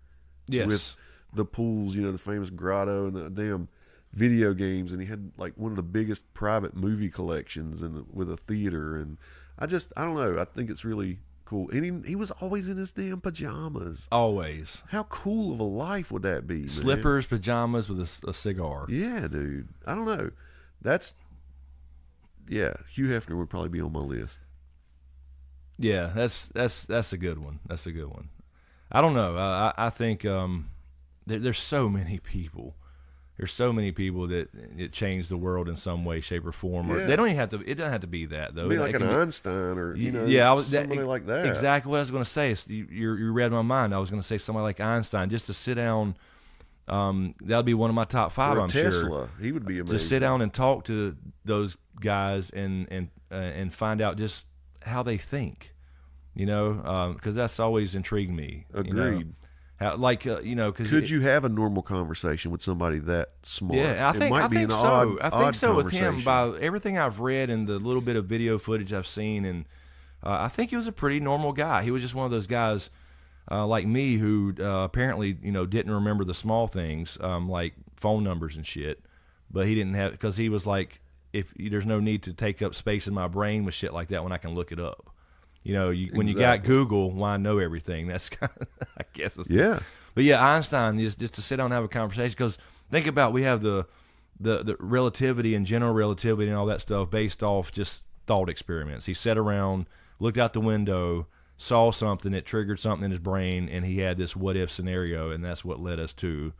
[SPEAKER 1] Yes,
[SPEAKER 2] with the pools, the famous grotto and the damn video games, and he had like one of the biggest private movie collections and with a theater, and I don't know, I think it's really cool. And he was always in his damn pajamas.
[SPEAKER 1] Always.
[SPEAKER 2] How cool of a life would that be, man?
[SPEAKER 1] Slippers, pajamas with a cigar.
[SPEAKER 2] Yeah, dude. I don't know. Hugh Hefner would probably be on my list.
[SPEAKER 1] Yeah, that's a good one. That's a good one. I don't know. I think there's so many people. There's so many people that it changed the world in some way, shape, or form. Or they don't even have to. It doesn't have to be that though.
[SPEAKER 2] Be like an Einstein or somebody like that.
[SPEAKER 1] Exactly what I was going to say. You read my mind. I was going to say somebody like Einstein, just to sit down. That'd be one of my top 5. I'm
[SPEAKER 2] Tesla.
[SPEAKER 1] Sure.
[SPEAKER 2] He would be amazing.
[SPEAKER 1] To sit down and talk to those guys and find out just how they think. Because that's always intrigued me.
[SPEAKER 2] Agreed.
[SPEAKER 1] Because
[SPEAKER 2] could you have a normal conversation with somebody that smart?
[SPEAKER 1] Yeah, I think so. I think so with him. By everything I've read and the little bit of video footage I've seen, and I think he was a pretty normal guy. He was just one of those guys like me who apparently didn't remember the small things like phone numbers and shit. But he didn't have, because he was like, if there's no need to take up space in my brain with shit like that when I can look it up. When you got Google, why know everything? That's kind of, I guess.
[SPEAKER 2] Yeah.
[SPEAKER 1] But yeah, Einstein is just to sit down and have a conversation, because think about, we have the relativity and general relativity and all that stuff based off just thought experiments. He sat around, looked out the window, saw something that triggered something in his brain, and he had this what if scenario, and that's what led us to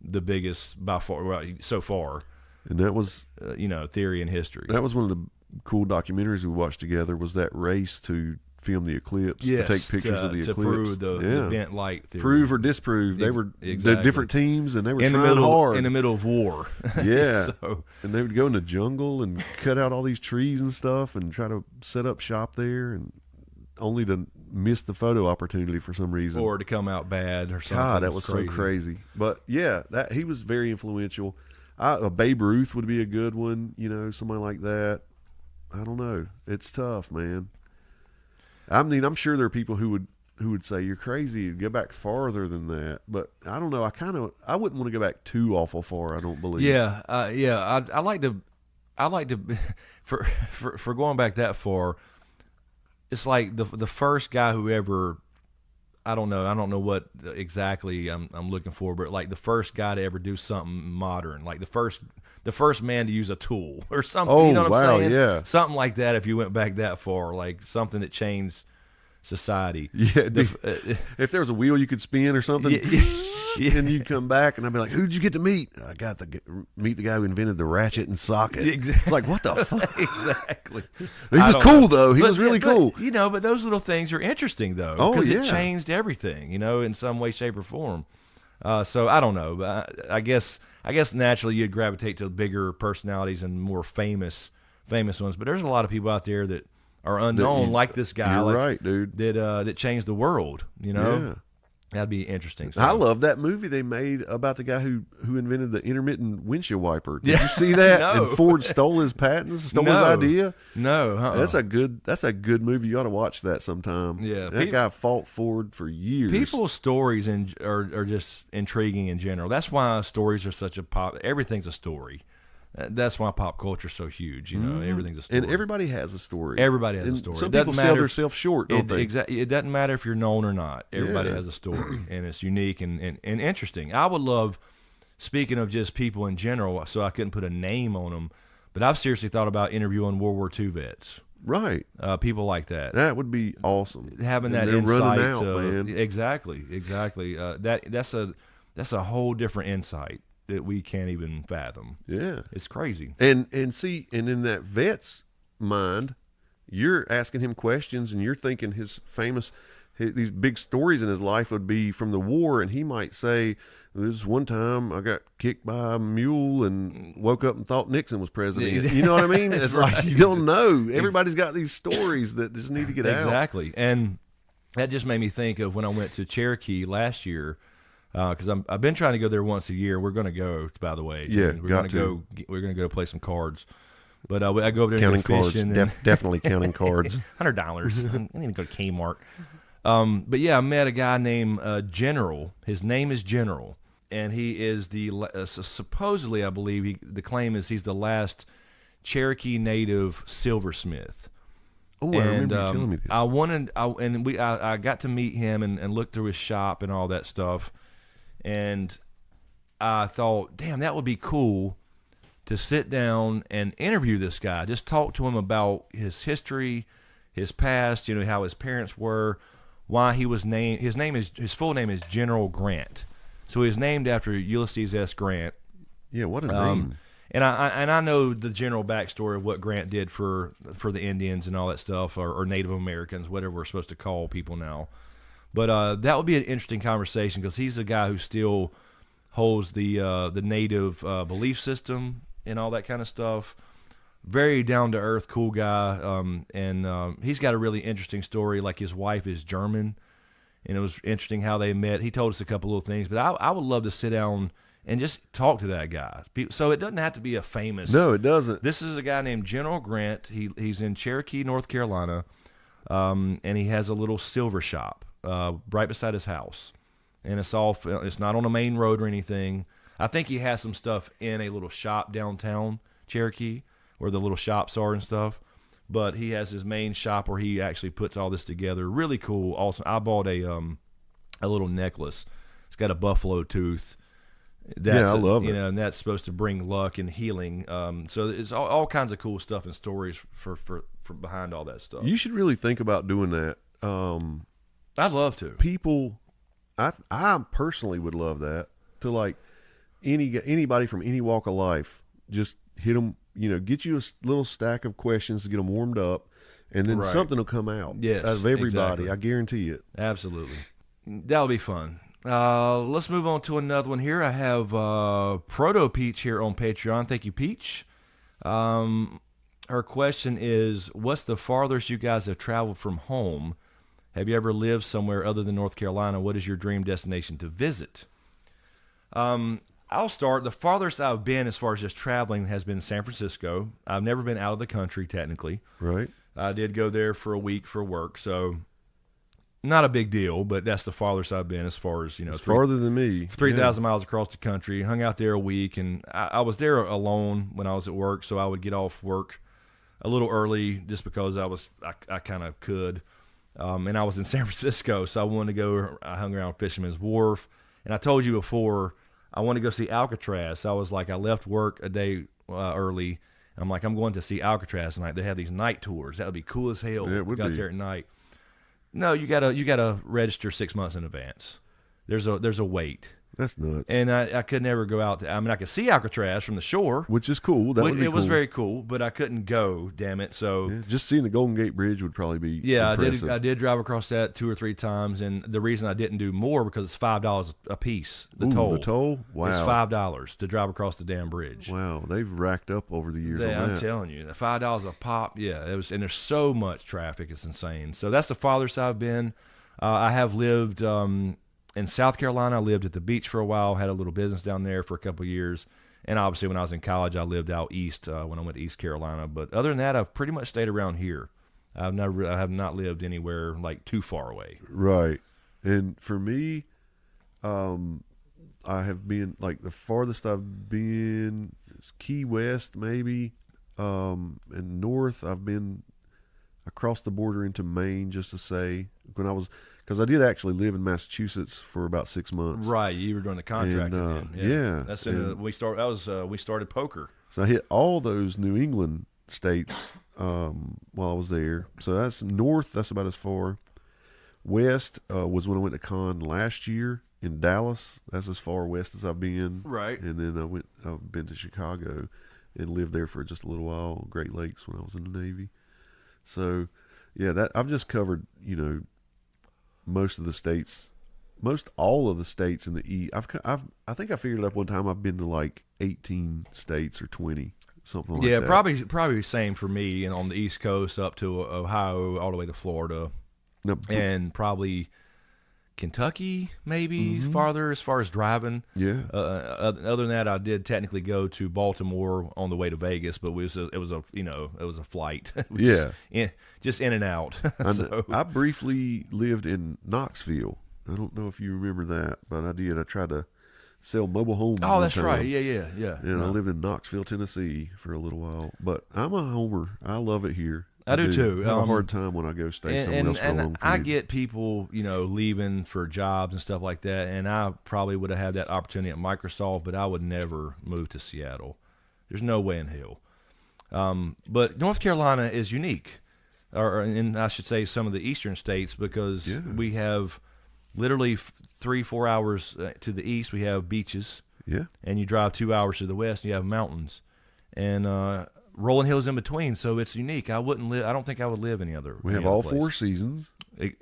[SPEAKER 1] the biggest by far so far.
[SPEAKER 2] And that was
[SPEAKER 1] theory in history.
[SPEAKER 2] That was one of the cool documentaries we watched together, was that race to film the eclipse, to take pictures of the eclipse, to
[SPEAKER 1] prove the event light theory.
[SPEAKER 2] Prove or disprove. They were different teams, and they were
[SPEAKER 1] trying
[SPEAKER 2] hard
[SPEAKER 1] in the middle of war.
[SPEAKER 2] Yeah. And they would go in the jungle and cut out all these trees and stuff and try to set up shop there, and only to miss the photo opportunity for some reason,
[SPEAKER 1] or to come out bad or something.
[SPEAKER 2] God, that was so crazy. But yeah, that he was very influential. Babe Ruth would be a good one, somebody like that. I don't know. It's tough, man. I mean, I'm sure there are people who would say you're crazy, go back farther than that. But I don't know. I wouldn't want to go back too awful far. I don't believe.
[SPEAKER 1] Yeah, I like to for going back that far. It's like the first guy who ever, I don't know what exactly I'm looking for, but like the first guy to ever do something modern, like the first man to use a tool or something.
[SPEAKER 2] Oh,
[SPEAKER 1] you know what I'm saying?
[SPEAKER 2] Yeah.
[SPEAKER 1] Something like that. If you went back that far, like something that changed society.
[SPEAKER 2] Yeah. If there was a wheel you could spin or something, and you'd come back, and I'd be like, "Who'd you get to meet?" I got to meet the guy who invented the ratchet and socket.
[SPEAKER 1] Exactly.
[SPEAKER 2] It's like, what the fuck?
[SPEAKER 1] Exactly.
[SPEAKER 2] He was cool though. He was really cool.
[SPEAKER 1] But those little things are interesting though, because it changed everything, in some way, shape, or form. So I don't know, but I guess naturally you'd gravitate to bigger personalities and more famous ones. But there's a lot of people out there that are unknown, like this guy.
[SPEAKER 2] You're right, dude.
[SPEAKER 1] That changed the world.
[SPEAKER 2] Yeah.
[SPEAKER 1] That'd be interesting.
[SPEAKER 2] I love that movie they made about the guy who invented the intermittent windshield wiper. Did you see that?
[SPEAKER 1] No.
[SPEAKER 2] And Ford stole his patents, stole his idea.
[SPEAKER 1] No,
[SPEAKER 2] That's a good movie. You ought to watch that sometime.
[SPEAKER 1] Yeah,
[SPEAKER 2] that guy fought Ford for years.
[SPEAKER 1] People's stories are just intriguing in general. That's why stories are such a pop. Everything's a story. That's why pop culture is so huge. Everything's a story.
[SPEAKER 2] And everybody has a story.
[SPEAKER 1] Everybody has a story.
[SPEAKER 2] Some people sell themselves short, don't they?
[SPEAKER 1] Exactly. It doesn't matter if you're known or not. Everybody has a story, and it's unique and interesting. I would love, speaking of just people in general, so I couldn't put a name on them, but I've seriously thought about interviewing World War II vets.
[SPEAKER 2] Right.
[SPEAKER 1] People like that.
[SPEAKER 2] That would be awesome.
[SPEAKER 1] Having
[SPEAKER 2] And
[SPEAKER 1] that
[SPEAKER 2] they're
[SPEAKER 1] insight.
[SPEAKER 2] running out, man.
[SPEAKER 1] Exactly. That's a whole different insight that we can't even fathom.
[SPEAKER 2] Yeah.
[SPEAKER 1] It's crazy.
[SPEAKER 2] And see, and in that vet's mind, you're asking him questions and you're thinking these big stories in his life would be from the war, and he might say, "This one time I got kicked by a mule and woke up and thought Nixon was president." You know what I mean? It's
[SPEAKER 1] right.
[SPEAKER 2] like you don't know. Everybody's got these stories that just need to get out.
[SPEAKER 1] Exactly. And that just made me think of when I went to Cherokee last year, because I've been trying to go there once a year. We're going to go, by the way.
[SPEAKER 2] Yeah,
[SPEAKER 1] we're going to go. We're going to go play some cards. But I go over there
[SPEAKER 2] Counting
[SPEAKER 1] and go
[SPEAKER 2] cards,
[SPEAKER 1] fishing.
[SPEAKER 2] definitely counting cards.
[SPEAKER 1] $100. I need to go to Kmart. But yeah, I met a guy named General. His name is General, and he is supposedly, I believe, the claim is he's the last Cherokee native silversmith.
[SPEAKER 2] Oh, I remember you telling me this.
[SPEAKER 1] I got to meet him and look through his shop and all that stuff, and I thought, damn, that would be cool to sit down and interview this guy. Just talk to him about his history, his past, how his parents were, why he was named. His full name is General Grant. So he was named after Ulysses S. Grant.
[SPEAKER 2] Yeah, what a name.
[SPEAKER 1] And I know the general backstory of what Grant did for the Indians and all that stuff, or Native Americans, whatever we're supposed to call people now. But that would be an interesting conversation because he's a guy who still holds the Native belief system and all that kind of stuff. Very down to earth, cool guy, and he's got a really interesting story. Like his wife is German, and it was interesting how they met. He told us a couple little things, but I would love to sit down and just talk to that guy. So it doesn't have to be a famous.
[SPEAKER 2] No, it doesn't.
[SPEAKER 1] This is a guy named General Grant. He's in Cherokee, North Carolina, and he has a little silver shop right beside his house, and it's not on a main road or anything. I think he has some stuff in a little shop downtown Cherokee where the little shops are and stuff. But he has his main shop where he actually puts all this together. Really cool. Awesome. I bought a little necklace. It's got a buffalo tooth.
[SPEAKER 2] I love it.
[SPEAKER 1] And that's supposed to bring luck and healing. So it's all kinds of cool stuff and stories for behind all that stuff.
[SPEAKER 2] You should really think about doing that.
[SPEAKER 1] I'd love to.
[SPEAKER 2] People, I personally would love that. To like anybody from any walk of life, just hit them. Get you a little stack of questions to get them warmed up, and then something will come out.
[SPEAKER 1] Yes,
[SPEAKER 2] out of everybody.
[SPEAKER 1] exactly.
[SPEAKER 2] I guarantee it.
[SPEAKER 1] Absolutely. That'll be fun. Let's move on to another one here. I have Proto Peach here on Patreon. Thank you, Peach. Her question is, what's the farthest you guys have traveled from home? Have you ever lived somewhere other than North Carolina? What is your dream destination to visit? I'll start. The farthest I've been as far as just traveling has been San Francisco. I've never been out of the country, technically.
[SPEAKER 2] Right.
[SPEAKER 1] I did go there for a week for work, so not a big deal, but that's the farthest I've been as far as,
[SPEAKER 2] it's farther than me.
[SPEAKER 1] 3,000 miles across the country. Hung out there a week, and I was there alone when I was at work, so I would get off work a little early just because I kind of could. And I was in San Francisco, so I wanted to go. I hung around Fisherman's Wharf, and I told you before, I want to go see Alcatraz. So I was like, I left work a day early, and I'm like, I'm going to see Alcatraz tonight. They have these night tours. That would be cool as hell.
[SPEAKER 2] Yeah, it would
[SPEAKER 1] got
[SPEAKER 2] be.
[SPEAKER 1] there at night. No, you gotta register 6 months in advance. There's a wait.
[SPEAKER 2] That's nuts.
[SPEAKER 1] And I could never go out. I could see Alcatraz from the shore,
[SPEAKER 2] which is cool. It
[SPEAKER 1] was very cool, but I couldn't go. Damn it! So
[SPEAKER 2] just seeing the Golden Gate Bridge would probably be impressive.
[SPEAKER 1] I did drive across that 2 or 3 times, and the reason I didn't do more because it's $5 a piece. The toll.
[SPEAKER 2] Wow.
[SPEAKER 1] It's $5 to drive across the damn bridge.
[SPEAKER 2] Wow, they've racked up over the years.
[SPEAKER 1] I'm telling you, the $5 a pop. Yeah, it was, and there's so much traffic, it's insane. So that's the farthest I've been. I have lived in South Carolina. I lived at the beach for a while, had a little business down there for a couple of years. And obviously when I was in college, I lived out east when I went to East Carolina. But other than that, I've pretty much stayed around here. I have not lived anywhere like too far away.
[SPEAKER 2] Right. And for me, I have been like the farthest I've been is Key West maybe. And north I've been across the border into Maine just to say because I did actually live in Massachusetts for about 6 months.
[SPEAKER 1] Right, you were doing the contracting then.
[SPEAKER 2] Yeah.
[SPEAKER 1] That's we started poker.
[SPEAKER 2] So I hit all those New England states while I was there. So that's north. That's about as far. West was when I went to con last year in Dallas. That's as far west as I've been.
[SPEAKER 1] Right.
[SPEAKER 2] And then I've been to Chicago and lived there for just a little while, Great Lakes, when I was in the Navy. So, yeah, that I've just covered, most of the states, most all of the states in the East. I think I figured up one time I've been to like 18 states or 20, something like that.
[SPEAKER 1] Yeah, probably same for me, and on the East Coast up to Ohio, all the way to Florida, and probably Kentucky, maybe farther as far as driving.
[SPEAKER 2] Yeah.
[SPEAKER 1] Other than that, I did technically go to Baltimore on the way to Vegas, but it was a flight. Just in and out. So.
[SPEAKER 2] I briefly lived in Knoxville. I don't know if you remember that, but I did. I tried to sell mobile homes.
[SPEAKER 1] Oh, that's
[SPEAKER 2] time.
[SPEAKER 1] right. Yeah.
[SPEAKER 2] And I lived in Knoxville, Tennessee for a little while. But I'm a homer. I love it here.
[SPEAKER 1] I do too.
[SPEAKER 2] I have a hard time when I go stay somewhere else for a long period.
[SPEAKER 1] I get people, leaving for jobs and stuff like that, and I probably would have had that opportunity at Microsoft, but I would never move to Seattle. There's no way in hell. But North Carolina is unique, and I should say some of the eastern states, because we have literally 3-4 hours to the east. We have beaches, and you drive 2 hours to the west, and you have mountains, and rolling hills in between, so it's unique. I don't think I would live any other.
[SPEAKER 2] We have all place. 4 seasons.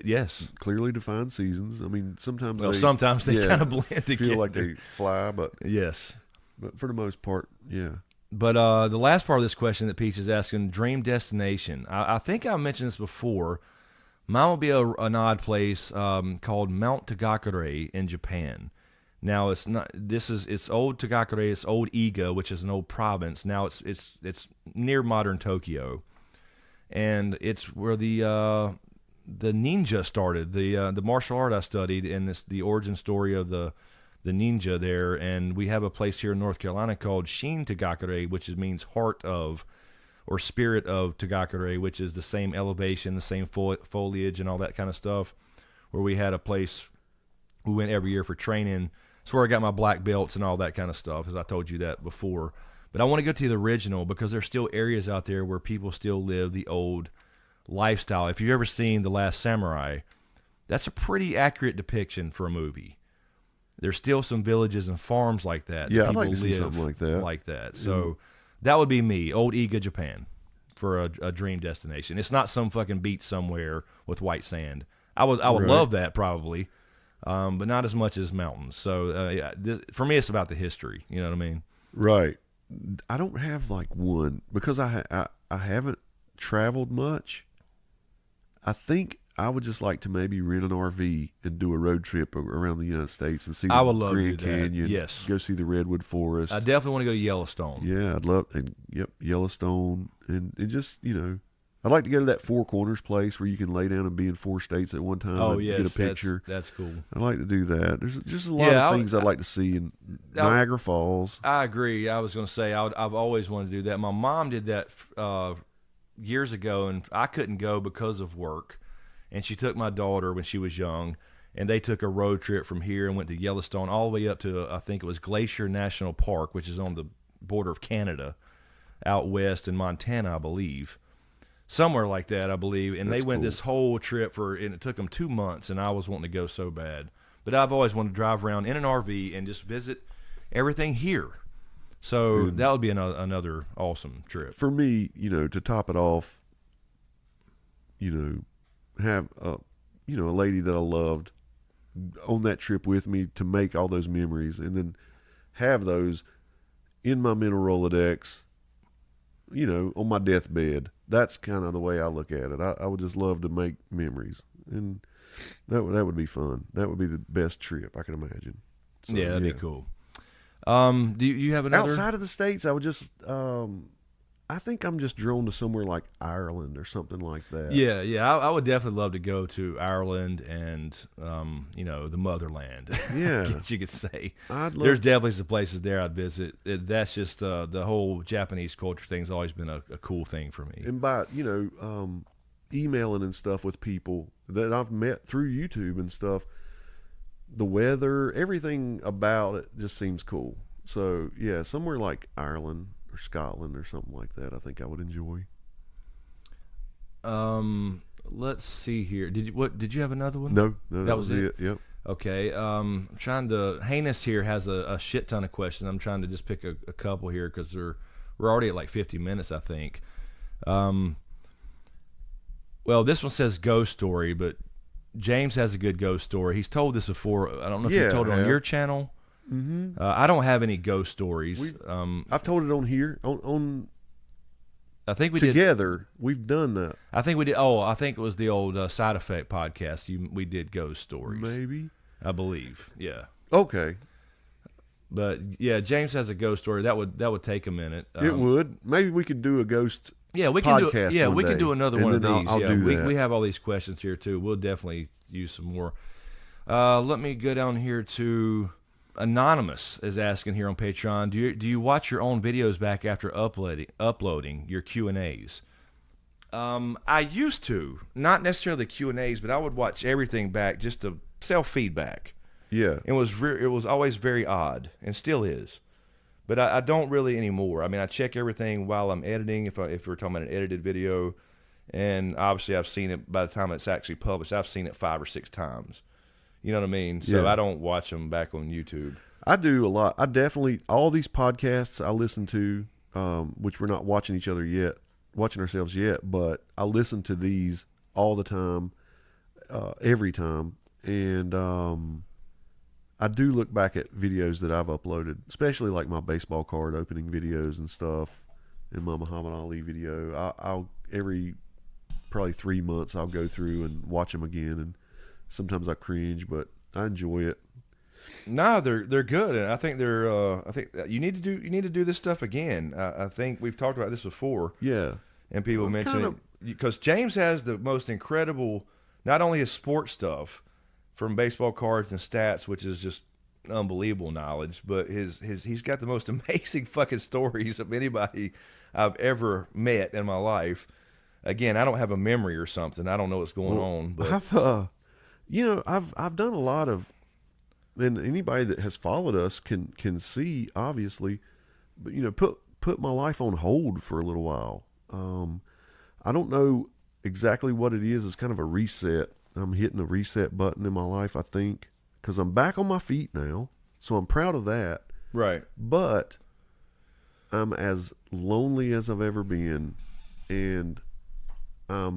[SPEAKER 1] Yes,
[SPEAKER 2] clearly defined seasons. I mean, sometimes
[SPEAKER 1] they kind of blend together.
[SPEAKER 2] Feel like they fly, but
[SPEAKER 1] yes,
[SPEAKER 2] but for the most part, yeah.
[SPEAKER 1] But the last part of this question that Peach is asking, dream destination. I think I mentioned this before. Mine will be an odd place called Mount Tagakure in Japan. Now it's not. It's old Tagakure. It's old Iga, which is an old province. Now it's near modern Tokyo, and it's where the ninja started. The martial art I studied, and the origin story of the ninja there. And we have a place here in North Carolina called Shin Tagakure, which means heart of, or spirit of Tagakure, which is the same elevation, the same foliage, and all that kind of stuff. Where we had a place we went every year for training. It's where I got my black belts and all that kind of stuff, as I told you that before. But I want to go to the original, because there's still areas out there where people still live the old lifestyle. If you've ever seen The Last Samurai, that's a pretty accurate depiction for a movie. There's still some villages and farms like that.
[SPEAKER 2] Yeah, I'd like to see something like that.
[SPEAKER 1] So that would be me, old Iga, Japan, for a dream destination. It's not some fucking beach somewhere with white sand. I would love that probably. But not as much as mountains. So for me, it's about the history. You know what I mean?
[SPEAKER 2] Right. I don't have like one, because I haven't traveled much. I think I would just like to maybe rent an RV and do a road trip around the United States and see the Grand Canyon.
[SPEAKER 1] Yes.
[SPEAKER 2] Go see the Redwood Forest.
[SPEAKER 1] I definitely want to go to Yellowstone.
[SPEAKER 2] Yeah, I'd love, Yellowstone, and just, I'd like to go to that Four Corners place where you can lay down and be in 4 states at one time and get a picture.
[SPEAKER 1] That's cool.
[SPEAKER 2] I'd like to do that. There's just a lot of things I'd like to see in Niagara Falls.
[SPEAKER 1] I agree. I was going to say I've always wanted to do that. My mom did that years ago, and I couldn't go because of work. And she took my daughter when she was young, and they took a road trip from here and went to Yellowstone all the way up to, I think it was Glacier National Park, which is on the border of Canada, out west in Montana, I believe. Somewhere like that, I believe. And they went this whole trip and it took them 2 months, and I was wanting to go so bad. But I've always wanted to drive around in an RV and just visit everything here. So that would be another awesome trip.
[SPEAKER 2] For me, to top it off, have a lady that I loved on that trip with me to make all those memories, and then have those in my mental Rolodex, on my deathbed. That's kind of the way I look at it. I would just love to make memories, and that would be fun. That would be the best trip I can imagine. So,
[SPEAKER 1] yeah, that'd be cool. Do you have another?
[SPEAKER 2] Outside of the States, I would just, I think I'm just drawn to somewhere like Ireland or something like that.
[SPEAKER 1] Yeah. I would definitely love to go to Ireland and, the motherland.
[SPEAKER 2] Yeah.
[SPEAKER 1] I guess you could say. There's definitely some places there I'd visit. That's just the whole Japanese culture thing's always been a cool thing for me.
[SPEAKER 2] And by, emailing and stuff with people that I've met through YouTube and stuff, the weather, everything about it just seems cool. So, yeah, somewhere like Ireland or Scotland or something like that. I think I would enjoy.
[SPEAKER 1] Let's see here. Did you have another one?
[SPEAKER 2] No, that was it. Yep.
[SPEAKER 1] Okay. I'm trying to. Heinous here has a shit ton of questions. I'm trying to just pick a couple here because we're already at like 50 minutes, I think. Well, this one says ghost story, but James has a good ghost story. He's told this before. I don't know if you told it on your channel.
[SPEAKER 2] Mm-hmm.
[SPEAKER 1] I don't have any ghost stories.
[SPEAKER 2] I've told it on here. On
[SPEAKER 1] I think we
[SPEAKER 2] together. We've done that.
[SPEAKER 1] I think we did. Oh, I think it was the old Side Effect podcast. We did ghost stories.
[SPEAKER 2] Maybe.
[SPEAKER 1] I believe. Yeah.
[SPEAKER 2] Okay.
[SPEAKER 1] But yeah, James has a ghost story. That would take a minute.
[SPEAKER 2] It would. Maybe we could do a ghost.
[SPEAKER 1] Yeah, we can do. Yeah, we can do another one of these.
[SPEAKER 2] I'll do that.
[SPEAKER 1] We have all these questions here too. We'll definitely use some more. Let me go down here to Anonymous is asking here on Patreon. Do you watch your own videos back after uploading your Q&As? I used to, not necessarily the Q&As, but I would watch everything back just to self-feedback.
[SPEAKER 2] Yeah.
[SPEAKER 1] It was always very odd, and still is. But I don't really anymore. I mean, I check everything while I'm editing, if we're talking about an edited video. And obviously I've seen it by the time it's actually published. I've seen it 5 or 6 times. You know what I mean? So
[SPEAKER 2] yeah.
[SPEAKER 1] I don't watch them back on YouTube.
[SPEAKER 2] I do a lot. I definitely, all these podcasts I listen to, which we're not watching ourselves yet, but I listen to these all the time, every time. And I do look back at videos that I've uploaded, especially like my baseball card opening videos and stuff, and my Muhammad Ali video. I'll every probably 3 months I'll go through and watch them again, and sometimes I cringe, but I enjoy it.
[SPEAKER 1] No, they're good, and I think I think you need to do this stuff again. I think we've talked about this before.
[SPEAKER 2] Yeah,
[SPEAKER 1] and people mention it because James has the most incredible, not only his sports stuff from baseball cards and stats, which is just unbelievable knowledge, but he's got the most amazing fucking stories of anybody I've ever met in my life. Again, I don't have a memory or something. I don't know what's going on. But
[SPEAKER 2] I've done a lot of, and anybody that has followed us can see obviously, but put my life on hold for a little while. I don't know exactly what it is. It's kind of a reset. I'm hitting a reset button in my life, I think, because I'm back on my feet now. So I'm proud of that.
[SPEAKER 1] Right.
[SPEAKER 2] But I'm as lonely as I've ever been. And I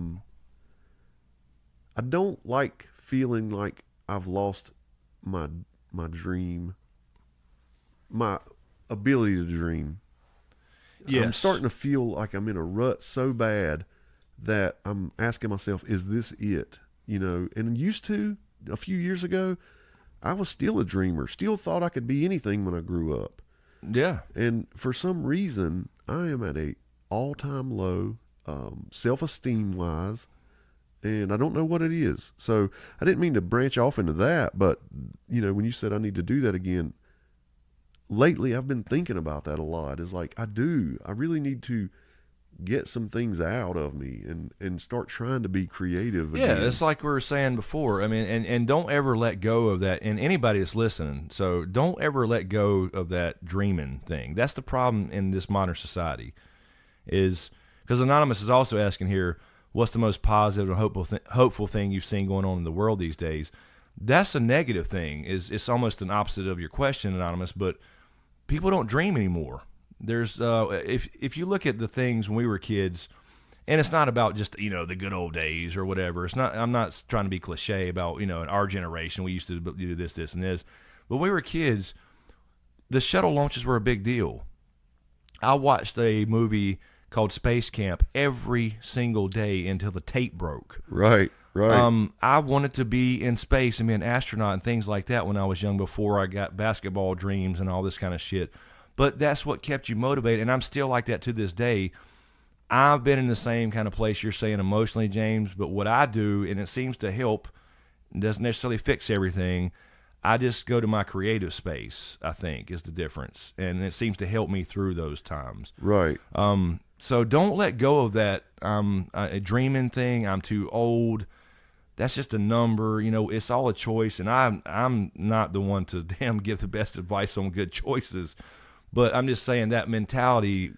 [SPEAKER 2] don't like feeling like I've lost my dream, my ability to dream.
[SPEAKER 1] Yes.
[SPEAKER 2] I'm starting to feel like I'm in a rut so bad that I'm asking myself, is this it? And used to, a few years ago, I was still a dreamer, still thought I could be anything when I grew up.
[SPEAKER 1] Yeah.
[SPEAKER 2] And for some reason, I am at a all-time low, self-esteem wise, and I don't know what it is. So I didn't mean to branch off into that, but when you said I need to do that again, lately I've been thinking about that a lot. It's like, I really need to get some things out of me and start trying to be creative again.
[SPEAKER 1] Yeah, it's like we were saying before. I mean, and don't ever let go of that. And anybody that's listening, so don't ever let go of that dreaming thing. That's the problem in this modern society, is because Anonymous is also asking here, what's the most positive and hopeful thing you've seen going on in the world these days? That's a negative thing. It's almost an opposite of your question, Anonymous, but people don't dream anymore. There's if you look at the things when we were kids, and it's not about just the good old days or whatever. It's not. I'm not trying to be cliche about in our generation we used to do this and this, but when we were kids, the shuttle launches were a big deal. I watched a movie called Space Camp every single day until the tape broke.
[SPEAKER 2] Right.
[SPEAKER 1] I wanted to be in space and be an astronaut and things like that when I was young, before I got basketball dreams and all this kind of shit. But that's what kept you motivated, and I'm still like that to this day. I've been in the same kind of place you're saying emotionally, James, but what I do, and it seems to help, doesn't necessarily fix everything, I just go to my creative space, I think, is the difference, and it seems to help me through those times.
[SPEAKER 2] Right.
[SPEAKER 1] So don't let go of that a dreaming thing. I'm too old. That's just a number. It's all a choice, and I'm not the one to give the best advice on good choices. But I'm just saying that mentality,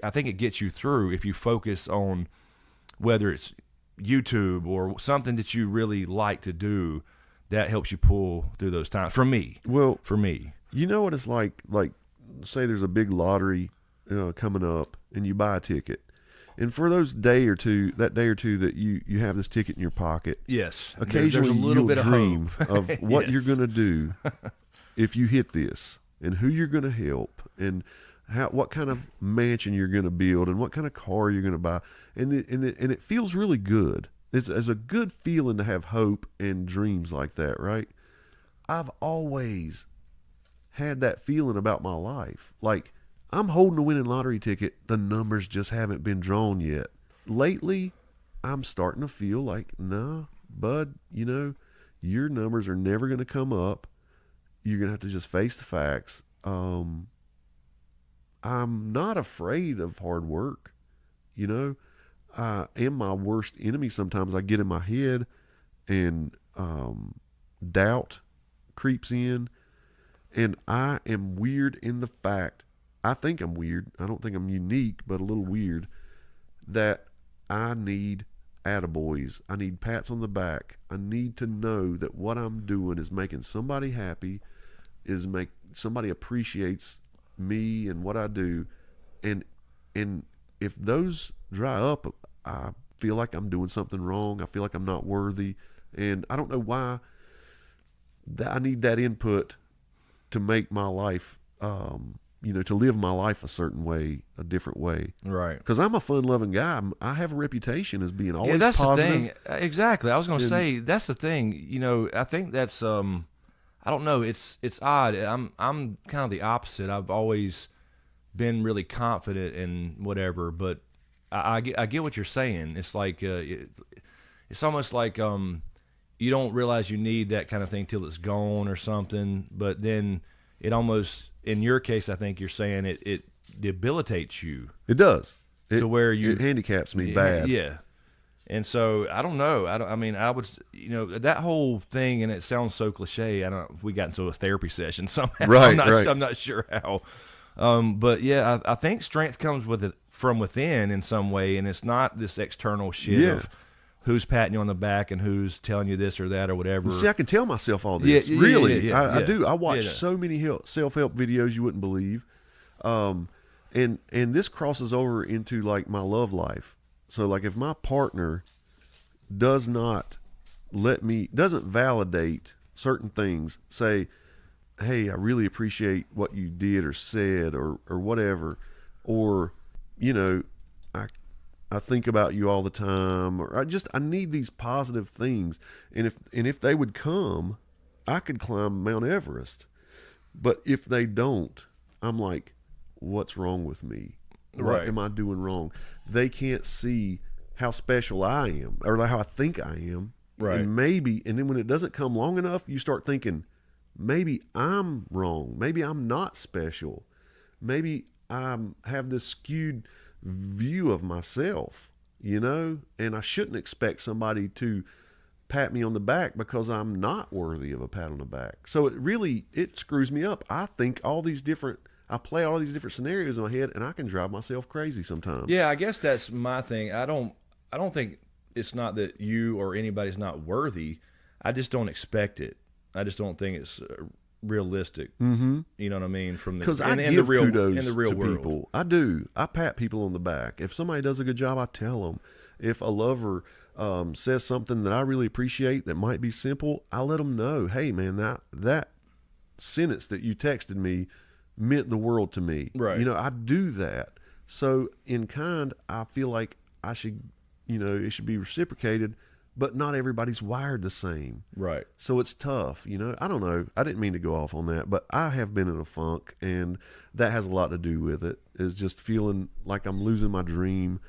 [SPEAKER 1] I think it gets you through if you focus on whether it's YouTube or something that you really like to do. That helps you pull through those times. For me,
[SPEAKER 2] you know what it's like? Like, say there's a big lottery coming up, and you buy a ticket. And for that day or two that you have this ticket in your pocket,
[SPEAKER 1] yes,
[SPEAKER 2] occasionally
[SPEAKER 1] there's a little bit
[SPEAKER 2] dream
[SPEAKER 1] of
[SPEAKER 2] of what
[SPEAKER 1] yes.
[SPEAKER 2] you're going to do if you hit this, and who you're going to help, and what kind of mansion you're going to build, and what kind of car you're going to buy, and it feels really good. It's a good feeling to have hope and dreams like that, right? I've always had that feeling about my life, like, I'm holding a winning lottery ticket. The numbers just haven't been drawn yet. Lately, I'm starting to feel like, nah, bud, your numbers are never going to come up. You're going to have to just face the facts. I'm not afraid of hard work. I am my worst enemy. Sometimes I get in my head and doubt creeps in. And I am weird in the fact, I think I'm weird. I don't think I'm unique, but a little weird, that I need attaboys. I need pats on the back. I need to know that what I'm doing is making somebody happy, somebody appreciates me and what I do. And if those dry up, I feel like I'm doing something wrong. I feel like I'm not worthy. And I don't know why I need that input to make my life, to live my life a certain way, a different way.
[SPEAKER 1] Right.
[SPEAKER 2] Because I'm a fun-loving guy. I have a reputation as being always
[SPEAKER 1] that's
[SPEAKER 2] positive.
[SPEAKER 1] the thing. Exactly. I was going to say, that's the thing. I think that's, I don't know. It's odd. I'm kind of the opposite. I've always been really confident in whatever, but I get what you're saying. It's like, it's almost like, you don't realize you need that kind of thing till it's gone or something, but then it almost, in your case, I think you're saying it debilitates you.
[SPEAKER 2] It does.
[SPEAKER 1] To where
[SPEAKER 2] it handicaps me bad.
[SPEAKER 1] Yeah. And so I don't know. I would, that whole thing, and it sounds so cliche. I don't know if we got into a therapy session somehow.
[SPEAKER 2] Right,
[SPEAKER 1] I'm not sure how. But yeah, I think strength comes from within in some way, and it's not this external shit of who's patting you on the back and who's telling you this or that or whatever.
[SPEAKER 2] See, I can tell myself all this. Really. I do. I watch
[SPEAKER 1] Yeah.
[SPEAKER 2] so many self-help videos you wouldn't believe. And this crosses over into like my love life. So like if my partner doesn't validate certain things, say, hey, I really appreciate what you did or said or whatever, or, I think about you all the time, or I need these positive things. And if they would come, I could climb Mount Everest. But if they don't, I'm like, what's wrong with me? What am I doing wrong? They can't see how special I am, or how I think I am.
[SPEAKER 1] Right.
[SPEAKER 2] And then when it doesn't come long enough, you start thinking, maybe I'm wrong. Maybe I'm not special. Maybe I have this skewed view of myself, and I shouldn't expect somebody to pat me on the back because I'm not worthy of a pat on the back. So it screws me up. I play all these different scenarios in my head, and I can drive myself crazy sometimes.
[SPEAKER 1] Yeah, I guess that's my thing. I don't think it's not that you or anybody's not worthy. I just don't expect it. I just don't think it's realistic.
[SPEAKER 2] Mm-hmm.
[SPEAKER 1] You know what I mean?
[SPEAKER 2] Because I give kudos to
[SPEAKER 1] world.
[SPEAKER 2] people. I do. I pat people on the back. If somebody does a good job, I tell them. If a lover says something that I really appreciate that might be simple, I let them know, hey, man, that sentence that you texted me meant the world to me.
[SPEAKER 1] Right.
[SPEAKER 2] I do that. So in kind, I feel like I should, it should be reciprocated, but not everybody's wired the same.
[SPEAKER 1] Right.
[SPEAKER 2] So it's tough, I don't know. I didn't mean to go off on that, but I have been in a funk, and that has a lot to do with it. Is just feeling like I'm losing my dream.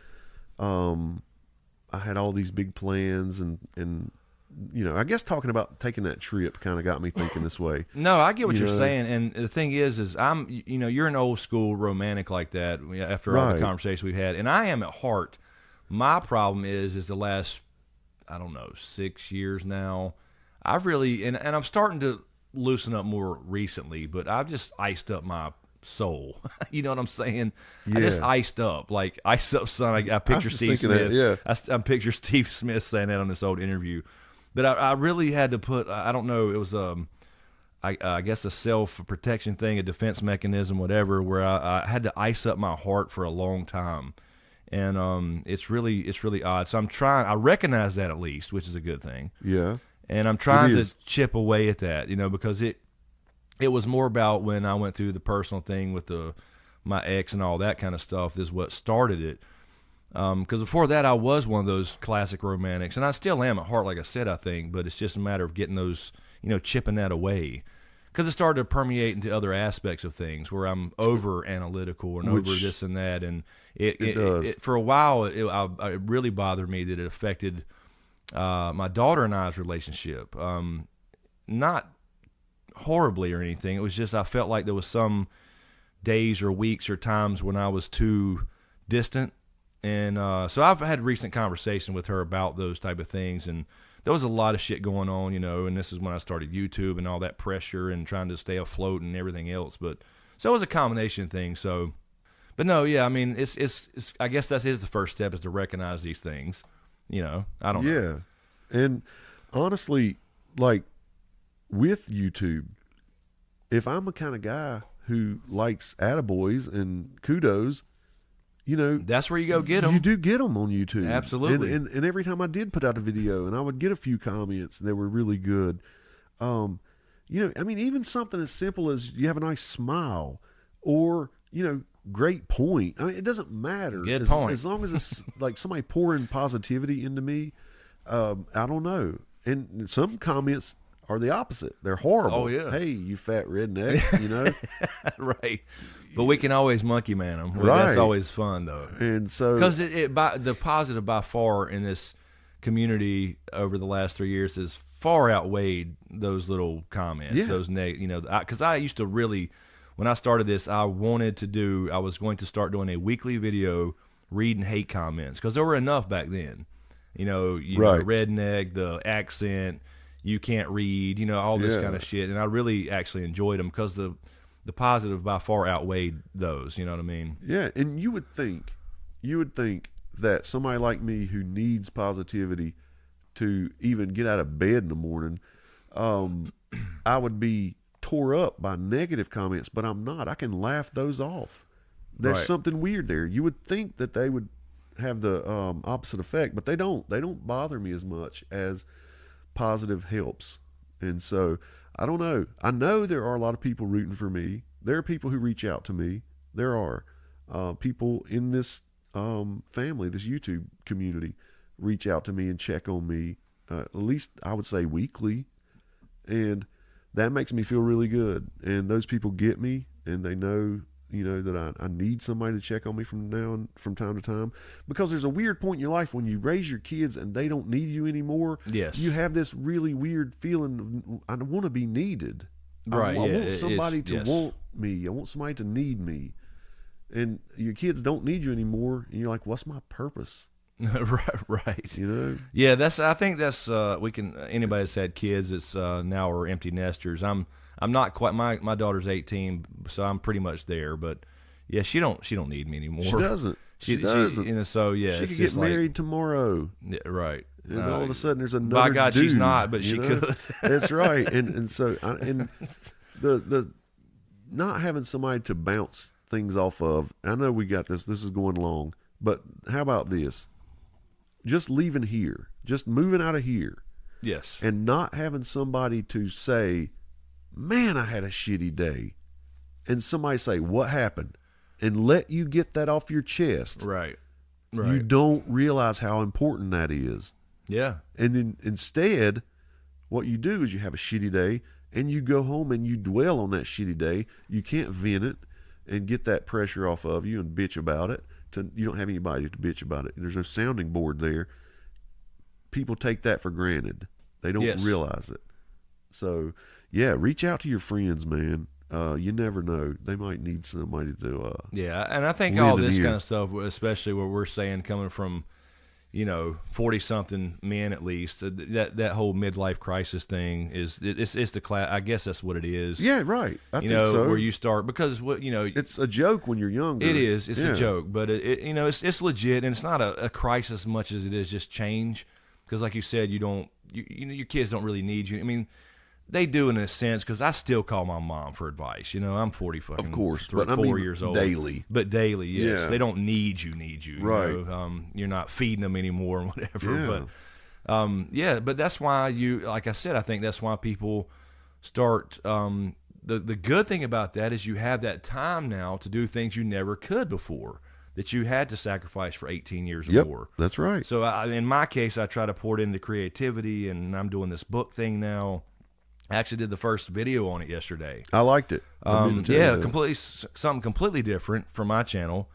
[SPEAKER 2] I had all these big plans, and I guess talking about taking that trip kind of got me thinking this way.
[SPEAKER 1] No, I get what you're saying, and the thing is I'm, you're an old school romantic like that. After all the conversations we've had, and I am at heart. My problem is the last, I don't know, 6 years now. I've really, and I'm starting to loosen up more recently, but I've just iced up my soul. You know what I'm saying?
[SPEAKER 2] Yeah.
[SPEAKER 1] I just iced up, like ice up son. I picture
[SPEAKER 2] just
[SPEAKER 1] Steve
[SPEAKER 2] thinking
[SPEAKER 1] Smith.
[SPEAKER 2] that, yeah.
[SPEAKER 1] I picture Steve Smith saying that on this old interview. But I really had to put, I don't know, it was I guess a self-protection thing, a defense mechanism, whatever, where I had to ice up my heart for a long time. And it's really odd. So I recognize that at least, which is a good thing.
[SPEAKER 2] Yeah.
[SPEAKER 1] And I'm trying to chip away at that, because it was more about when I went through the personal thing with my ex and all that kind of stuff is what started it. Because before that, I was one of those classic romantics, and I still am at heart, like I said, I think, but it's just a matter of getting those, chipping that away. Because it started to permeate into other aspects of things where I'm over analytical and over this and that, and it for a while it really bothered me that it affected my daughter and I's relationship. Not horribly or anything. It was just I felt like there was some days or weeks or times when I was too distant, and so I've had recent conversation with her about those type of things, and there was a lot of shit going on, and this is when I started YouTube and all that pressure and trying to stay afloat and everything else. But so it was a combination thing. So, but no, yeah, I mean, it's I guess that is the first step, is to recognize these things. I don't know.
[SPEAKER 2] Yeah, and honestly, like with YouTube, if I'm a kind of guy who likes attaboys and kudos,
[SPEAKER 1] that's where you go get them.
[SPEAKER 2] You do get them on YouTube.
[SPEAKER 1] Absolutely.
[SPEAKER 2] And every time I did put out a video and I would get a few comments that were really good. I mean, even something as simple as you have a nice smile or, great point. I mean, it doesn't matter.
[SPEAKER 1] Good point.
[SPEAKER 2] As long as it's like somebody pouring positivity into me, I don't know. And some comments are the opposite. They're horrible.
[SPEAKER 1] Oh, yeah.
[SPEAKER 2] Hey, you fat redneck,
[SPEAKER 1] Right. But we can always monkey man them.
[SPEAKER 2] Right.
[SPEAKER 1] That's always fun, though.
[SPEAKER 2] And so,
[SPEAKER 1] because the positive by far in this community over the last 3 years has far outweighed those little comments.
[SPEAKER 2] Yeah.
[SPEAKER 1] Those because I used to really, when I started this, I was going to start doing a weekly video reading hate comments, because there were enough back then.
[SPEAKER 2] Right.
[SPEAKER 1] The redneck, the accent, you can't read, all this kind of shit, and I really actually enjoyed them because the positive by far outweighed those. You know what I mean?
[SPEAKER 2] Yeah, and you would think that somebody like me who needs positivity to even get out of bed in the morning, I would be tore up by negative comments, but I'm not. I can laugh those off. There's something weird there. You would think that they would have the opposite effect, but they don't. They don't bother me as much as positive helps. And so I don't know. I know there are a lot of people rooting for me. There are people who reach out to me. There are people in this family, this YouTube community, reach out to me and check on me, at least I would say weekly. And that makes me feel really good. And those people get me, and they know, that I need somebody to check on me from time to time. Because there's a weird point in your life when you raise your kids and they don't need you anymore.
[SPEAKER 1] Yes.
[SPEAKER 2] You have this really weird feeling, I want to be needed.
[SPEAKER 1] Right.
[SPEAKER 2] I want somebody to want me. I want somebody to need me. And your kids don't need you anymore, and you're like, what's my purpose?
[SPEAKER 1] Right.
[SPEAKER 2] Yeah,
[SPEAKER 1] I think that's anybody that's had kids that's now are empty nesters. I'm not quite, my daughter's 18, so I'm pretty much there, but yeah, she don't need me anymore.
[SPEAKER 2] She doesn't. She doesn't.
[SPEAKER 1] So yeah,
[SPEAKER 2] she could get married tomorrow.
[SPEAKER 1] Yeah, right.
[SPEAKER 2] And all of a sudden there's another
[SPEAKER 1] by God,
[SPEAKER 2] dude,
[SPEAKER 1] she's not, but she could.
[SPEAKER 2] That's right. And so the not having somebody to bounce things off of. I know we got this. This is going long, but how about this? Just leaving here, just moving out of here.
[SPEAKER 1] Yes.
[SPEAKER 2] And not having somebody to say, man, I had a shitty day. And somebody say, what happened? And let you get that off your chest.
[SPEAKER 1] Right.
[SPEAKER 2] You don't realize how important that is.
[SPEAKER 1] Yeah.
[SPEAKER 2] And then instead, what you do is you have a shitty day and you go home and you dwell on that shitty day. You can't vent it and get that pressure off of you and bitch about it. You don't have anybody to bitch about it. There's no sounding board there. People take that for granted. They don't realize it. So, yeah, reach out to your friends, man. You never know. They might need somebody to
[SPEAKER 1] yeah, and I think all this kind of stuff, especially what we're saying coming from, 40-something men at least. That whole midlife crisis thing it's the class. I guess that's what it is.
[SPEAKER 2] Yeah, right. I think so.
[SPEAKER 1] Where you start because
[SPEAKER 2] it's a joke when you're younger.
[SPEAKER 1] It is. It's a joke, but it's legit, and it's not a crisis as much as it is just change. Because like you said, your kids don't really need you. I mean, they do in a sense, because I still call my mom for advice. I'm 40 fucking,
[SPEAKER 2] of course,
[SPEAKER 1] but 4 years old.
[SPEAKER 2] Daily.
[SPEAKER 1] But daily, yes.
[SPEAKER 2] Yeah.
[SPEAKER 1] They don't need you.
[SPEAKER 2] Right.
[SPEAKER 1] You're not feeding them anymore and whatever.
[SPEAKER 2] Yeah.
[SPEAKER 1] But but that's why like I said, I think that's why people start, the good thing about that is you have that time now to do things you never could before, that you had to sacrifice for 18 years or more.
[SPEAKER 2] That's right.
[SPEAKER 1] So in my case, I try to pour it into creativity, and I'm doing this book thing now. I actually did the first video on it yesterday.
[SPEAKER 2] I liked it.
[SPEAKER 1] Something completely different from my channel,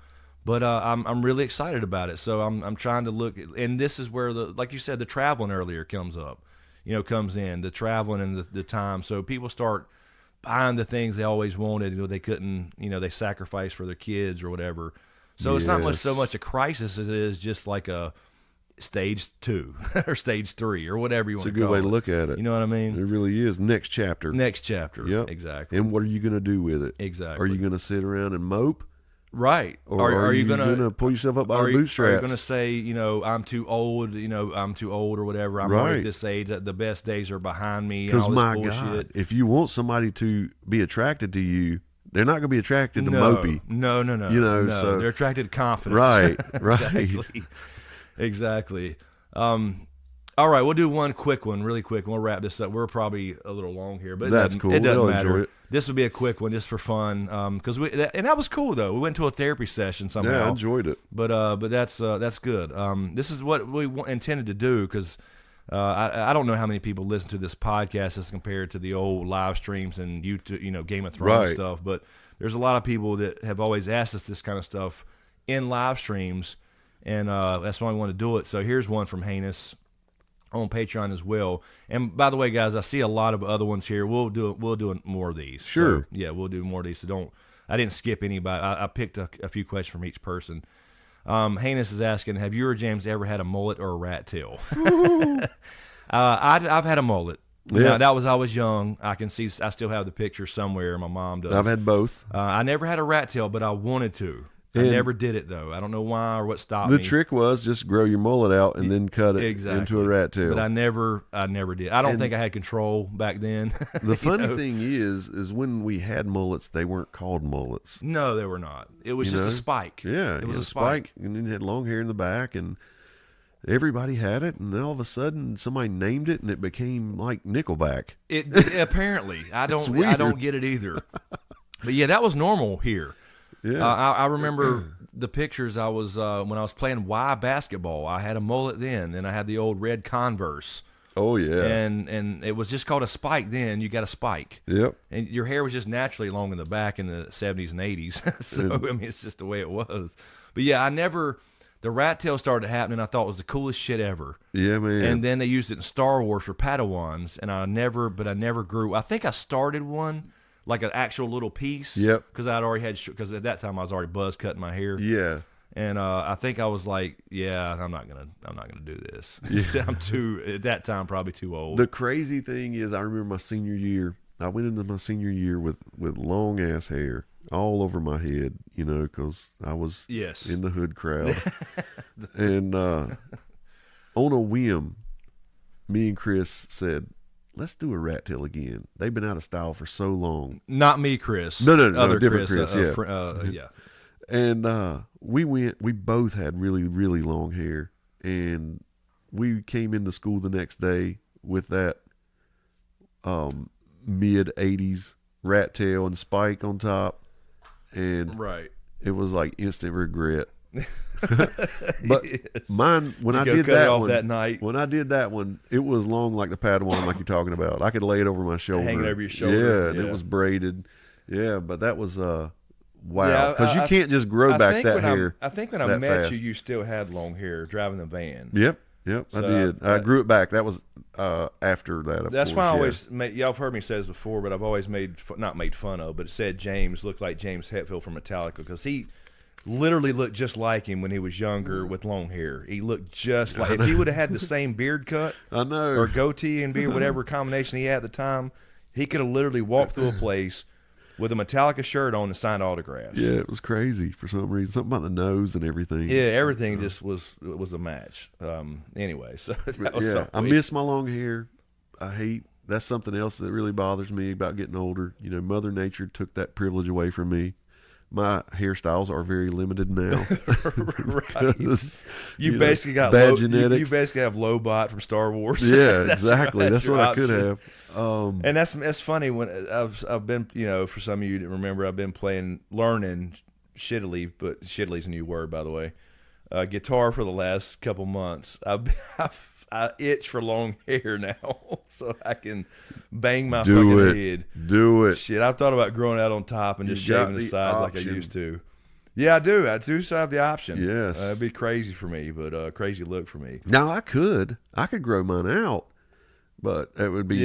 [SPEAKER 1] but I'm really excited about it. So I'm trying to look, and this is where like you said, the traveling earlier comes in, the traveling and the time. So people start buying the things they always wanted, they couldn't, they sacrificed for their kids or whatever. So it's not so much a crisis as it is just like a stage 2 or stage 3 or whatever you want to call it.
[SPEAKER 2] It's a good way to look at it.
[SPEAKER 1] You know what I mean?
[SPEAKER 2] It really is. Next chapter.
[SPEAKER 1] Yep. Exactly.
[SPEAKER 2] And what are you going to do with it?
[SPEAKER 1] Exactly.
[SPEAKER 2] Are you going to sit around and mope?
[SPEAKER 1] Right.
[SPEAKER 2] Or are you going to pull yourself up by the bootstraps?
[SPEAKER 1] Are you going to say, I'm too old, I'm too old or whatever. I'm already at this age, that the best days are behind me. Because my God,
[SPEAKER 2] if you want somebody to be attracted to you, they're not going to be attracted to mopey.
[SPEAKER 1] No.
[SPEAKER 2] So
[SPEAKER 1] they're attracted to confidence.
[SPEAKER 2] Right.
[SPEAKER 1] Exactly. All right, we'll do one quick one, really quick, and we'll wrap this up. We're probably a little long here, but
[SPEAKER 2] that's cool.
[SPEAKER 1] It doesn't matter.
[SPEAKER 2] Enjoy it.
[SPEAKER 1] This will be a quick one just for fun, because that was cool though. We went to a therapy session somehow.
[SPEAKER 2] Yeah, I enjoyed it.
[SPEAKER 1] But that's good. This is what we intended to do, because I don't know how many people listen to this podcast as compared to the old live streams and YouTube, Game of Thrones stuff. But there's a lot of people that have always asked us this kind of stuff in live streams. And that's why I want to do it. So here's one from Heinous on Patreon as well. And by the way, guys, I see a lot of other ones here. We'll do more of these.
[SPEAKER 2] Sure.
[SPEAKER 1] So, yeah, we'll do more of these. So I didn't skip anybody. I picked a few questions from each person. Heinous is asking, have you or James ever had a mullet or a rat tail? I've had a mullet.
[SPEAKER 2] Yeah.
[SPEAKER 1] Now, that was I was young. I still have the picture somewhere. My mom does.
[SPEAKER 2] I've had both.
[SPEAKER 1] I never had a rat tail, but I wanted to. I never did it though. I don't know why or what stopped me.
[SPEAKER 2] The trick was just grow your mullet out and then cut it into a rat tail.
[SPEAKER 1] But I never did. I don't think I had control back then.
[SPEAKER 2] The funny thing is when we had mullets, they weren't called mullets.
[SPEAKER 1] No, they were not. It was just a spike.
[SPEAKER 2] Yeah,
[SPEAKER 1] it was a spike,
[SPEAKER 2] and then it had long hair in the back, and everybody had it. And then all of a sudden, somebody named it, and it became like Nickelback.
[SPEAKER 1] It apparently. I don't get it either. But yeah, that was normal here.
[SPEAKER 2] Yeah,
[SPEAKER 1] I remember the pictures. I was when I was playing Y basketball. I had a mullet then, and I had the old red Converse.
[SPEAKER 2] Oh yeah,
[SPEAKER 1] and it was just called a spike then. You got a spike.
[SPEAKER 2] Yep.
[SPEAKER 1] And your hair was just naturally long in the back in the 70s and 80s. So I mean, it's just the way it was. But yeah, the rat tail started happening. I thought it was the coolest shit ever.
[SPEAKER 2] Yeah, man.
[SPEAKER 1] And then they used it in Star Wars for Padawans, and I never grew. I think I started one. Like an actual little piece.
[SPEAKER 2] Yep.
[SPEAKER 1] Because I'd already had, because at that time I was already buzz cutting my hair.
[SPEAKER 2] Yeah.
[SPEAKER 1] And I think I was like, yeah, I'm not gonna do this. Yeah. I'm at that time probably too old.
[SPEAKER 2] The crazy thing is, I remember my senior year. I went into my senior year with long ass hair all over my head, because I was in the hood crowd. And on a whim, me and Chris said, let's do a rat tail again. They've been out of style for so long.
[SPEAKER 1] Not me, Chris.
[SPEAKER 2] No,
[SPEAKER 1] other
[SPEAKER 2] different Chris.
[SPEAKER 1] Yeah.
[SPEAKER 2] And we both had really, really long hair, and we came into school the next day with that mid 80s rat tail and spike on top, and it was like instant regret. But mine, when I did that one
[SPEAKER 1] that night,
[SPEAKER 2] when I did that one, it was long like the Padawan, like you're talking about. I could lay it over my shoulder,
[SPEAKER 1] hanging over your shoulder.
[SPEAKER 2] Yeah, and it was braided. Yeah, but that was wow, because you can't just grow back that hair.
[SPEAKER 1] I think when I met you still had long hair driving the van.
[SPEAKER 2] Yep, so I did. I grew it back. That was after that.
[SPEAKER 1] That's why I always y'all have heard me say this before, but I've always not made fun of, but said James looked like James Hetfield from Metallica, because literally looked just like him when he was younger with long hair. He looked just like, if he would have had the same beard cut,
[SPEAKER 2] I know,
[SPEAKER 1] or goatee and beard, whatever combination he had at the time, he could have literally walked through a place with a Metallica shirt on and signed autographs.
[SPEAKER 2] Yeah, it was crazy for some reason. Something about the nose and everything.
[SPEAKER 1] Yeah, everything just was a match. Anyway, so that was
[SPEAKER 2] I miss my long hair. That's something else that really bothers me about getting older. You know, Mother Nature took that privilege away from me. My hairstyles are very limited now.
[SPEAKER 1] Right. You basically got
[SPEAKER 2] bad genetics.
[SPEAKER 1] You basically have Lobot from Star Wars.
[SPEAKER 2] Yeah, exactly. That's what I could have.
[SPEAKER 1] And that's funny when I've been, for some of you that remember, I've been learning shittily, but shittily's a new word, by the way, guitar for the last couple months. I itch for long hair now, so I can bang my fucking head.
[SPEAKER 2] Do it.
[SPEAKER 1] Shit, I've thought about growing out on top and just shaving the sides like I used to. Yeah, I do. I do still have the option.
[SPEAKER 2] Yes.
[SPEAKER 1] It'd be crazy for me, but crazy look for me.
[SPEAKER 2] Now, I could grow mine out, but it would be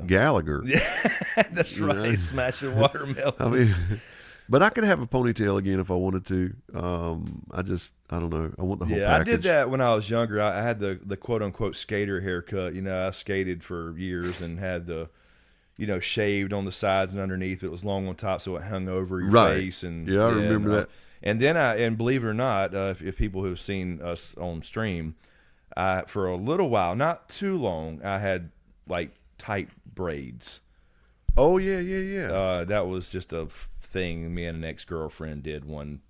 [SPEAKER 2] Gallagher.
[SPEAKER 1] Yeah, that's right. Smashing watermelons.
[SPEAKER 2] I mean, but I could have a ponytail again if I wanted to. I don't know. I want the whole package.
[SPEAKER 1] I did that when I was younger. I had the quote-unquote skater haircut. I skated for years and had the, shaved on the sides and underneath. It was long on top, so it hung over your face. And
[SPEAKER 2] I remember that.
[SPEAKER 1] And then believe it or not, if people who've seen us on stream, for a little while, not too long, I had like tight braids.
[SPEAKER 2] Oh yeah.
[SPEAKER 1] That was just a thing me and an ex-girlfriend did one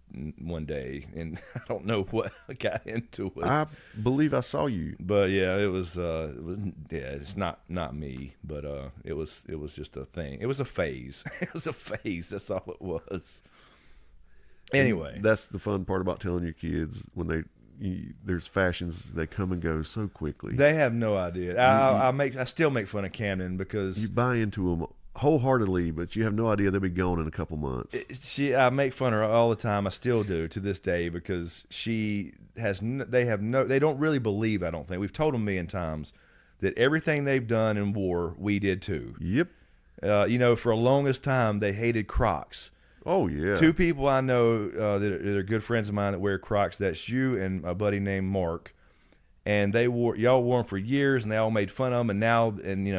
[SPEAKER 1] day, and I don't know what got into it.
[SPEAKER 2] I believe I saw you,
[SPEAKER 1] but yeah, it was it's not me, but it was just a thing. It was a phase. It was a phase. That's all it was. Anyway,
[SPEAKER 2] and that's the fun part about telling your kids when there's fashions, they come and go so quickly.
[SPEAKER 1] They have no idea. I still make fun of Camden because
[SPEAKER 2] you buy into them wholeheartely, but you have no idea they'll be gone in a couple months.
[SPEAKER 1] I make fun of her all the time. I still do to this day because they don't really believe. I don't think we've told them a million times that everything they've done in war, we did too.
[SPEAKER 2] Yep.
[SPEAKER 1] For the longest time they hated Crocs.
[SPEAKER 2] Oh yeah.
[SPEAKER 1] Two people I know that are good friends of mine that wear Crocs. That's you and a buddy named Mark. And y'all wore them for years, and they all made fun of them. And now,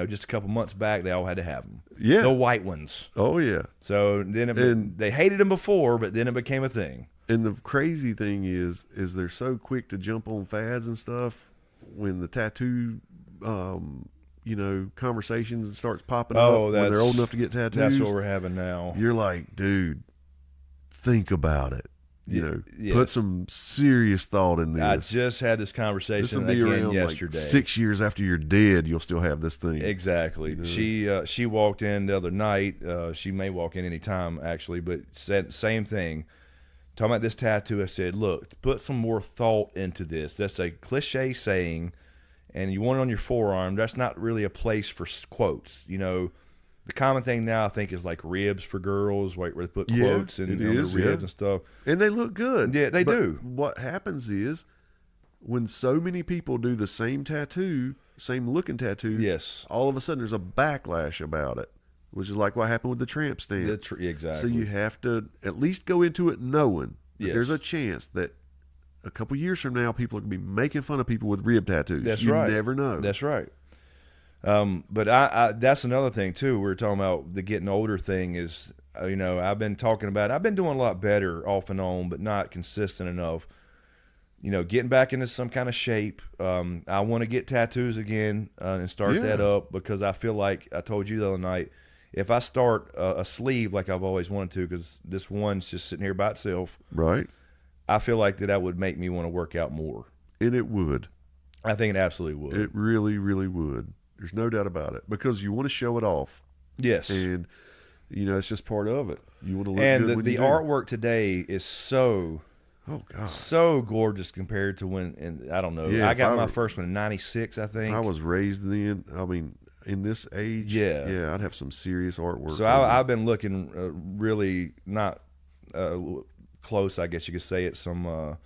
[SPEAKER 1] just a couple months back, they all had to have them.
[SPEAKER 2] Yeah,
[SPEAKER 1] the white ones.
[SPEAKER 2] Oh yeah.
[SPEAKER 1] So then they hated them before, but then it became a thing.
[SPEAKER 2] And the crazy thing is they're so quick to jump on fads and stuff when the tattoo, conversations starts popping up when they're old enough to get tattoos.
[SPEAKER 1] That's what we're having now.
[SPEAKER 2] You're like, dude, think about it.
[SPEAKER 1] Yes.
[SPEAKER 2] Put some serious thought in this.
[SPEAKER 1] I just had this conversation again yesterday.
[SPEAKER 2] Like 6 years after you're dead, you'll still have this thing.
[SPEAKER 1] Exactly. She walked in the other night. She may walk in any time, actually, but said same thing. Talking about this tattoo, I said, look, put some more thought into this. That's a cliche saying, and you want it on your forearm. That's not really a place for quotes. The common thing now, I think, is like ribs for girls, where they put quotes on the ribs and stuff.
[SPEAKER 2] And they look good.
[SPEAKER 1] Yeah, they do.
[SPEAKER 2] What happens is when so many people do the same tattoo, same looking tattoo,
[SPEAKER 1] yes,
[SPEAKER 2] all of a sudden there's a backlash about it, which is like what happened with the tramp stamp.
[SPEAKER 1] Exactly.
[SPEAKER 2] So you have to at least go into it knowing that there's a chance that a couple years from now people are going to be making fun of people with rib tattoos.
[SPEAKER 1] That's right.
[SPEAKER 2] You never know.
[SPEAKER 1] That's right. But I that's another thing too. We're talking about the getting older thing is, I've been doing a lot better off and on, but not consistent enough. Getting back into some kind of shape. I want to get tattoos again and start that up because I feel like I told you the other night, if I start a sleeve like I've always wanted to, because this one's just sitting here by itself.
[SPEAKER 2] Right.
[SPEAKER 1] I feel like that would make me want to work out more.
[SPEAKER 2] And it would.
[SPEAKER 1] I think it absolutely would.
[SPEAKER 2] It really, really would. There's no doubt about it because you want to show it off.
[SPEAKER 1] Yes.
[SPEAKER 2] And, it's just part of it. You want to look
[SPEAKER 1] good
[SPEAKER 2] when
[SPEAKER 1] And the artwork today is so gorgeous compared to when, I don't know. Yeah, I got my first one in 96, I think.
[SPEAKER 2] I was raised then. I mean, in this age, I'd have some serious artwork.
[SPEAKER 1] So I've been looking really not close, I guess you could say it, some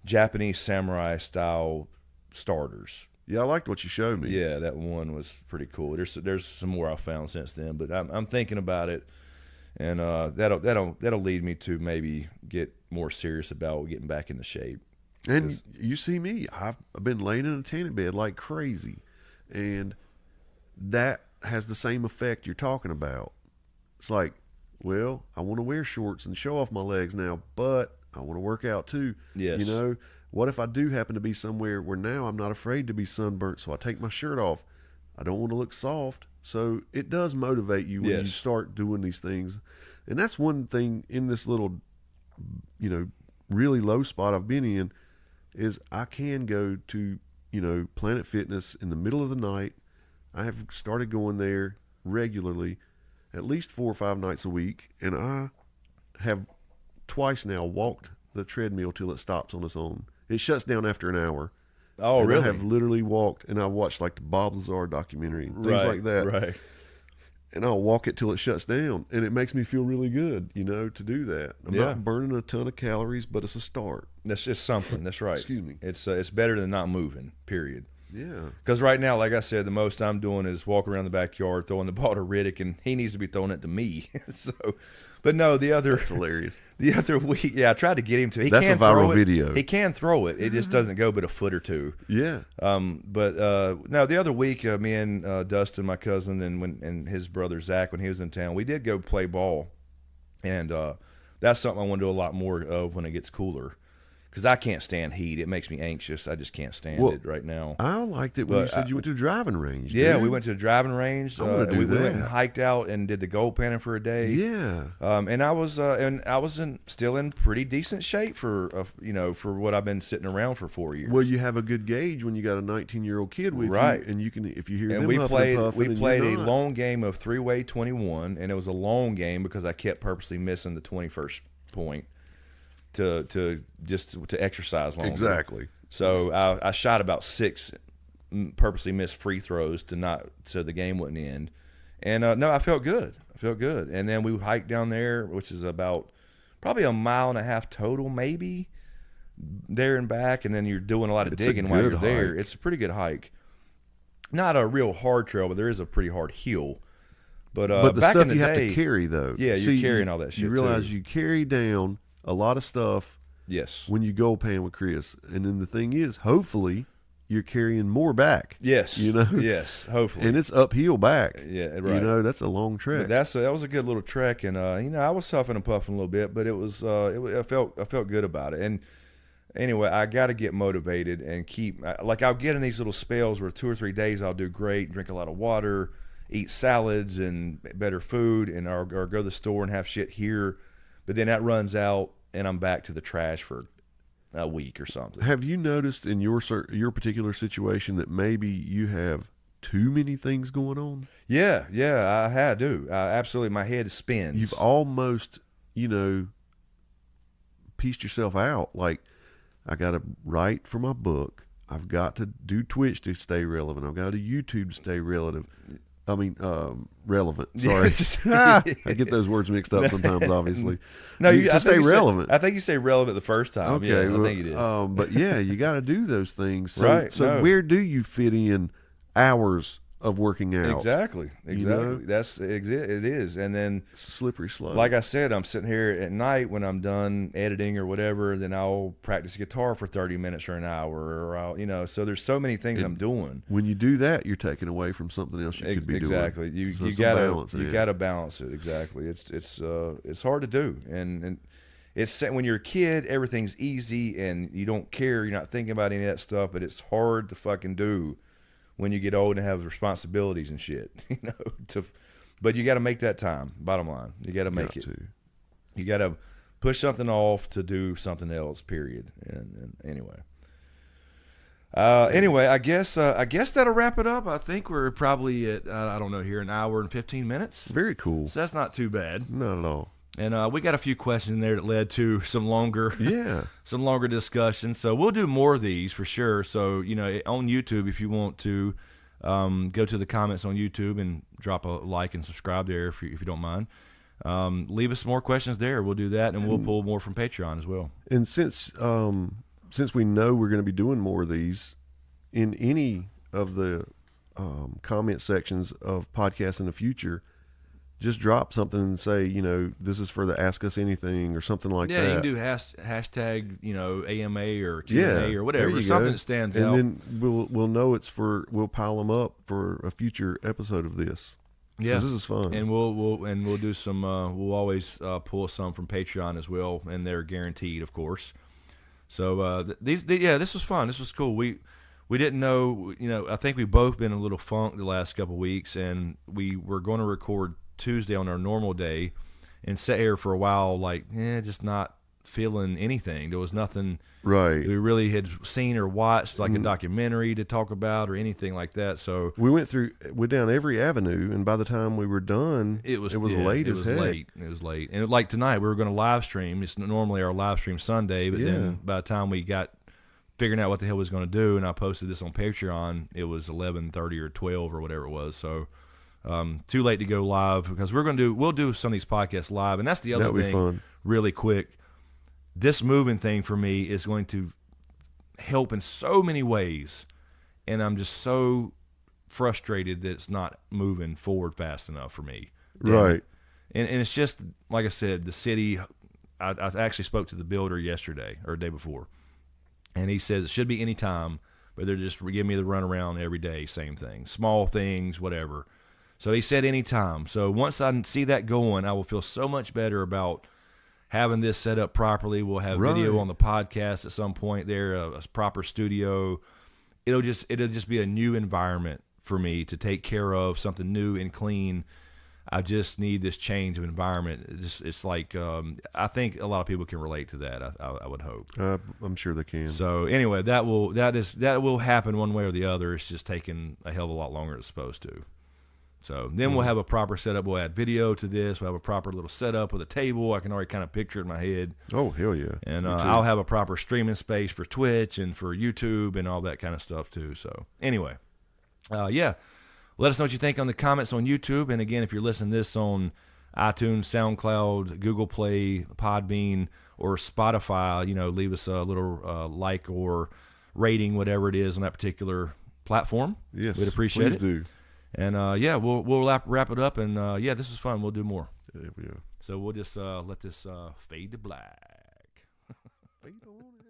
[SPEAKER 1] Japanese samurai style starters.
[SPEAKER 2] Yeah, I liked what you showed me.
[SPEAKER 1] Yeah, that one was pretty cool. There's some more I found since then, but I'm thinking about it, and that'll lead me to maybe get more serious about getting back into shape.
[SPEAKER 2] And you see me, I've been laying in a tanning bed like crazy, and that has the same effect you're talking about. It's like, well, I want to wear shorts and show off my legs now, but I want to work out too.
[SPEAKER 1] Yes.
[SPEAKER 2] You know, what if I do happen to be somewhere where now I'm not afraid to be sunburnt, so I take my shirt off. I don't want to look soft. So it does motivate you when you start doing these things. And that's one thing in this little, you know, really low spot I've been in, is I can go to, you know, Planet Fitness in the middle of the night. I have started going there regularly, at least 4 or 5 nights a week, and I have twice now walked the treadmill till it stops on its own. It shuts down after an hour.
[SPEAKER 1] Oh, really?
[SPEAKER 2] I have literally walked, and I watched like the Bob Lazar documentary, things like that.
[SPEAKER 1] Right.
[SPEAKER 2] And I'll walk it till it shuts down, and it makes me feel really good, you know, to do that. I'm not burning a ton of calories, but it's a start.
[SPEAKER 1] That's just something. That's right.
[SPEAKER 2] Excuse me.
[SPEAKER 1] It's better than not moving, period.
[SPEAKER 2] Yeah.
[SPEAKER 1] Because right now, like I said, the most I'm doing is walking around the backyard, throwing the ball to Riddick, and he needs to be throwing it to me. So, but no,
[SPEAKER 2] That's hilarious.
[SPEAKER 1] The other week, I tried to get him to.
[SPEAKER 2] That's a viral video.
[SPEAKER 1] He can throw it. It just doesn't go but a foot or two.
[SPEAKER 2] Yeah.
[SPEAKER 1] But no, the other week, me and Dustin, my cousin, and his brother Zach, when he was in town, we did go play ball, and that's something I want to do a lot more of when it gets cooler. Because I can't stand heat. It makes me anxious. I just can't stand it right now.
[SPEAKER 2] I liked it when you said you went to the driving range.
[SPEAKER 1] Yeah,
[SPEAKER 2] dude.
[SPEAKER 1] we went to the driving range.
[SPEAKER 2] I want to do that.
[SPEAKER 1] We went and hiked out and did the gold panning for a day.
[SPEAKER 2] Yeah.
[SPEAKER 1] And I was still in pretty decent shape for for what I've been sitting around for 4 years.
[SPEAKER 2] Well, you have a good gauge when you got a 19-year-old kid with you, and you can, if you hear them
[SPEAKER 1] we
[SPEAKER 2] huffing
[SPEAKER 1] played
[SPEAKER 2] and puffing,
[SPEAKER 1] we played a
[SPEAKER 2] not.
[SPEAKER 1] long game of 3-way 21, and it was a long game because I kept purposely missing the 21st point to exercise longer.
[SPEAKER 2] Exactly.
[SPEAKER 1] So I shot about 6 purposely missed free throws so the game wouldn't end. And no, I felt good. And then we hiked down there, which is about probably 1.5 miles total, maybe, there and back. And then you're doing a lot of digging while you're there. It's a pretty good hike. Not a real hard trail, but there is a pretty hard hill. But
[SPEAKER 2] the
[SPEAKER 1] back
[SPEAKER 2] stuff
[SPEAKER 1] in the
[SPEAKER 2] you have
[SPEAKER 1] day,
[SPEAKER 2] to carry, though.
[SPEAKER 1] Yeah, you're carrying all that shit.
[SPEAKER 2] You realize
[SPEAKER 1] too.
[SPEAKER 2] you carry down a lot of stuff.
[SPEAKER 1] Yes.
[SPEAKER 2] When you go pan with Chris, and then the thing is, hopefully, you're carrying more back.
[SPEAKER 1] Yes.
[SPEAKER 2] You know.
[SPEAKER 1] Yes. Hopefully.
[SPEAKER 2] And it's uphill back.
[SPEAKER 1] Yeah. Right.
[SPEAKER 2] You know, that's a long trek.
[SPEAKER 1] But that was a good little trek, and I was huffing and puffing a little bit, but it was I felt good about it. And anyway, I got to get motivated and keep I'll get in these little spells where 2 or 3 days I'll do great, drink a lot of water, eat salads and better food, and or go to the store and have shit here, but then that runs out. And I'm back to the trash for a week or something.
[SPEAKER 2] Have you noticed in your particular situation that maybe you have too many things going on?
[SPEAKER 1] Yeah, I do. Absolutely, my head spins.
[SPEAKER 2] You've almost, pieced yourself out. Like, I got to write for my book. I've got to do Twitch to stay relevant. I've got to YouTube to stay relevant. Sorry. I get those words mixed up sometimes, obviously.
[SPEAKER 1] No,
[SPEAKER 2] to stay relevant.
[SPEAKER 1] I think you say relevant the first time.
[SPEAKER 2] Okay,
[SPEAKER 1] yeah, I think you did.
[SPEAKER 2] But yeah, you got to do those things. So,
[SPEAKER 1] right.
[SPEAKER 2] So where do you fit in hours of working out?
[SPEAKER 1] Exactly. That's it is. And then
[SPEAKER 2] it's a slippery slope.
[SPEAKER 1] Like I said, I'm sitting here at night when I'm done editing or whatever, then I'll practice guitar for 30 minutes or an hour, or I'll, so there's so many things I'm doing.
[SPEAKER 2] When you do that, you're taking away from something else you could be doing.
[SPEAKER 1] Exactly. You gotta balance it. Exactly. It's hard to do. And it's when you're a kid, everything's easy and you don't care. You're not thinking about any of that stuff, but it's hard to fucking do when you get old and have responsibilities and shit, but you got to make that time. Bottom line, you got to make it. You got to push something off to do something else. Period. And anyway, I guess that'll wrap it up. I think we're probably at I don't know here 1 hour and 15 minutes.
[SPEAKER 2] Very cool.
[SPEAKER 1] So that's not too bad.
[SPEAKER 2] Not at all.
[SPEAKER 1] And we got a few questions in there that led to some longer discussion. So we'll do more of these for sure. So, on YouTube, if you want to go to the comments on YouTube and drop a like and subscribe there if you don't mind. Leave us more questions there. We'll do that, and we'll pull more from Patreon as well.
[SPEAKER 2] And since we know we're going to be doing more of these, in any of the comment sections of podcasts in the future, just drop something and say, this is for the Ask Us Anything or something like that.
[SPEAKER 1] Yeah, you can do hashtag, AMA or Q&A or whatever, something that stands out.
[SPEAKER 2] And then we'll know we'll pile them up for a future episode of this.
[SPEAKER 1] Yeah,
[SPEAKER 2] this is fun,
[SPEAKER 1] and we'll do some. We'll always pull some from Patreon as well, and they're guaranteed, of course. So this was fun. This was cool. We didn't know. I think we've both been a little funked the last couple of weeks, and we were going to record Tuesday on our normal day, and sit here for a while, just not feeling anything. There was nothing
[SPEAKER 2] right
[SPEAKER 1] we really had seen or watched, like a documentary to talk about or anything like that. So
[SPEAKER 2] we went down every avenue, and by the time we were done, it was late as heck.
[SPEAKER 1] It was late, and like tonight, we were going to live stream. It's normally our live stream Sunday, but then by the time we got figuring out what the hell we was going to do, and I posted this on Patreon, it was 11:30 or 12 or whatever it was. So too late to go live, because we'll do some of these podcasts live, and that's the other thing.
[SPEAKER 2] Fun.
[SPEAKER 1] Really quick. This moving thing for me is going to help in so many ways, and I'm just so frustrated that it's not moving forward fast enough for me.
[SPEAKER 2] Right.
[SPEAKER 1] And it's just, like I said, the city, I actually spoke to the builder yesterday or the day before, and he says it should be any time, but they're just giving me the runaround every day, same thing, small things, whatever. So he said any time. So once I see that going, I will feel so much better about having this set up properly. We'll have video on the podcast at some point there, a proper studio. It'll just be a new environment for me to take care of, something new and clean. I just need this change of environment. It's like I think a lot of people can relate to that. I would hope.
[SPEAKER 2] I'm sure they can.
[SPEAKER 1] So anyway, that will happen one way or the other. It's just taking a hell of a lot longer than it's supposed to. So then we'll have a proper setup. We'll add video to this. We'll have a proper little setup with a table. I can already kind of picture it in my head.
[SPEAKER 2] Oh, hell yeah.
[SPEAKER 1] And I'll have a proper streaming space for Twitch and for YouTube and all that kind of stuff too. So anyway, let us know what you think on the comments on YouTube. And again, if you're listening to this on iTunes, SoundCloud, Google Play, Podbean, or Spotify, leave us a little like or rating, whatever it is on that particular platform.
[SPEAKER 2] Yes,
[SPEAKER 1] we'd appreciate it.
[SPEAKER 2] Please do.
[SPEAKER 1] And we'll wrap it up. And this is fun. We'll do more.
[SPEAKER 2] Yeah.
[SPEAKER 1] So we'll just let this fade to black.
[SPEAKER 2] Fade on it.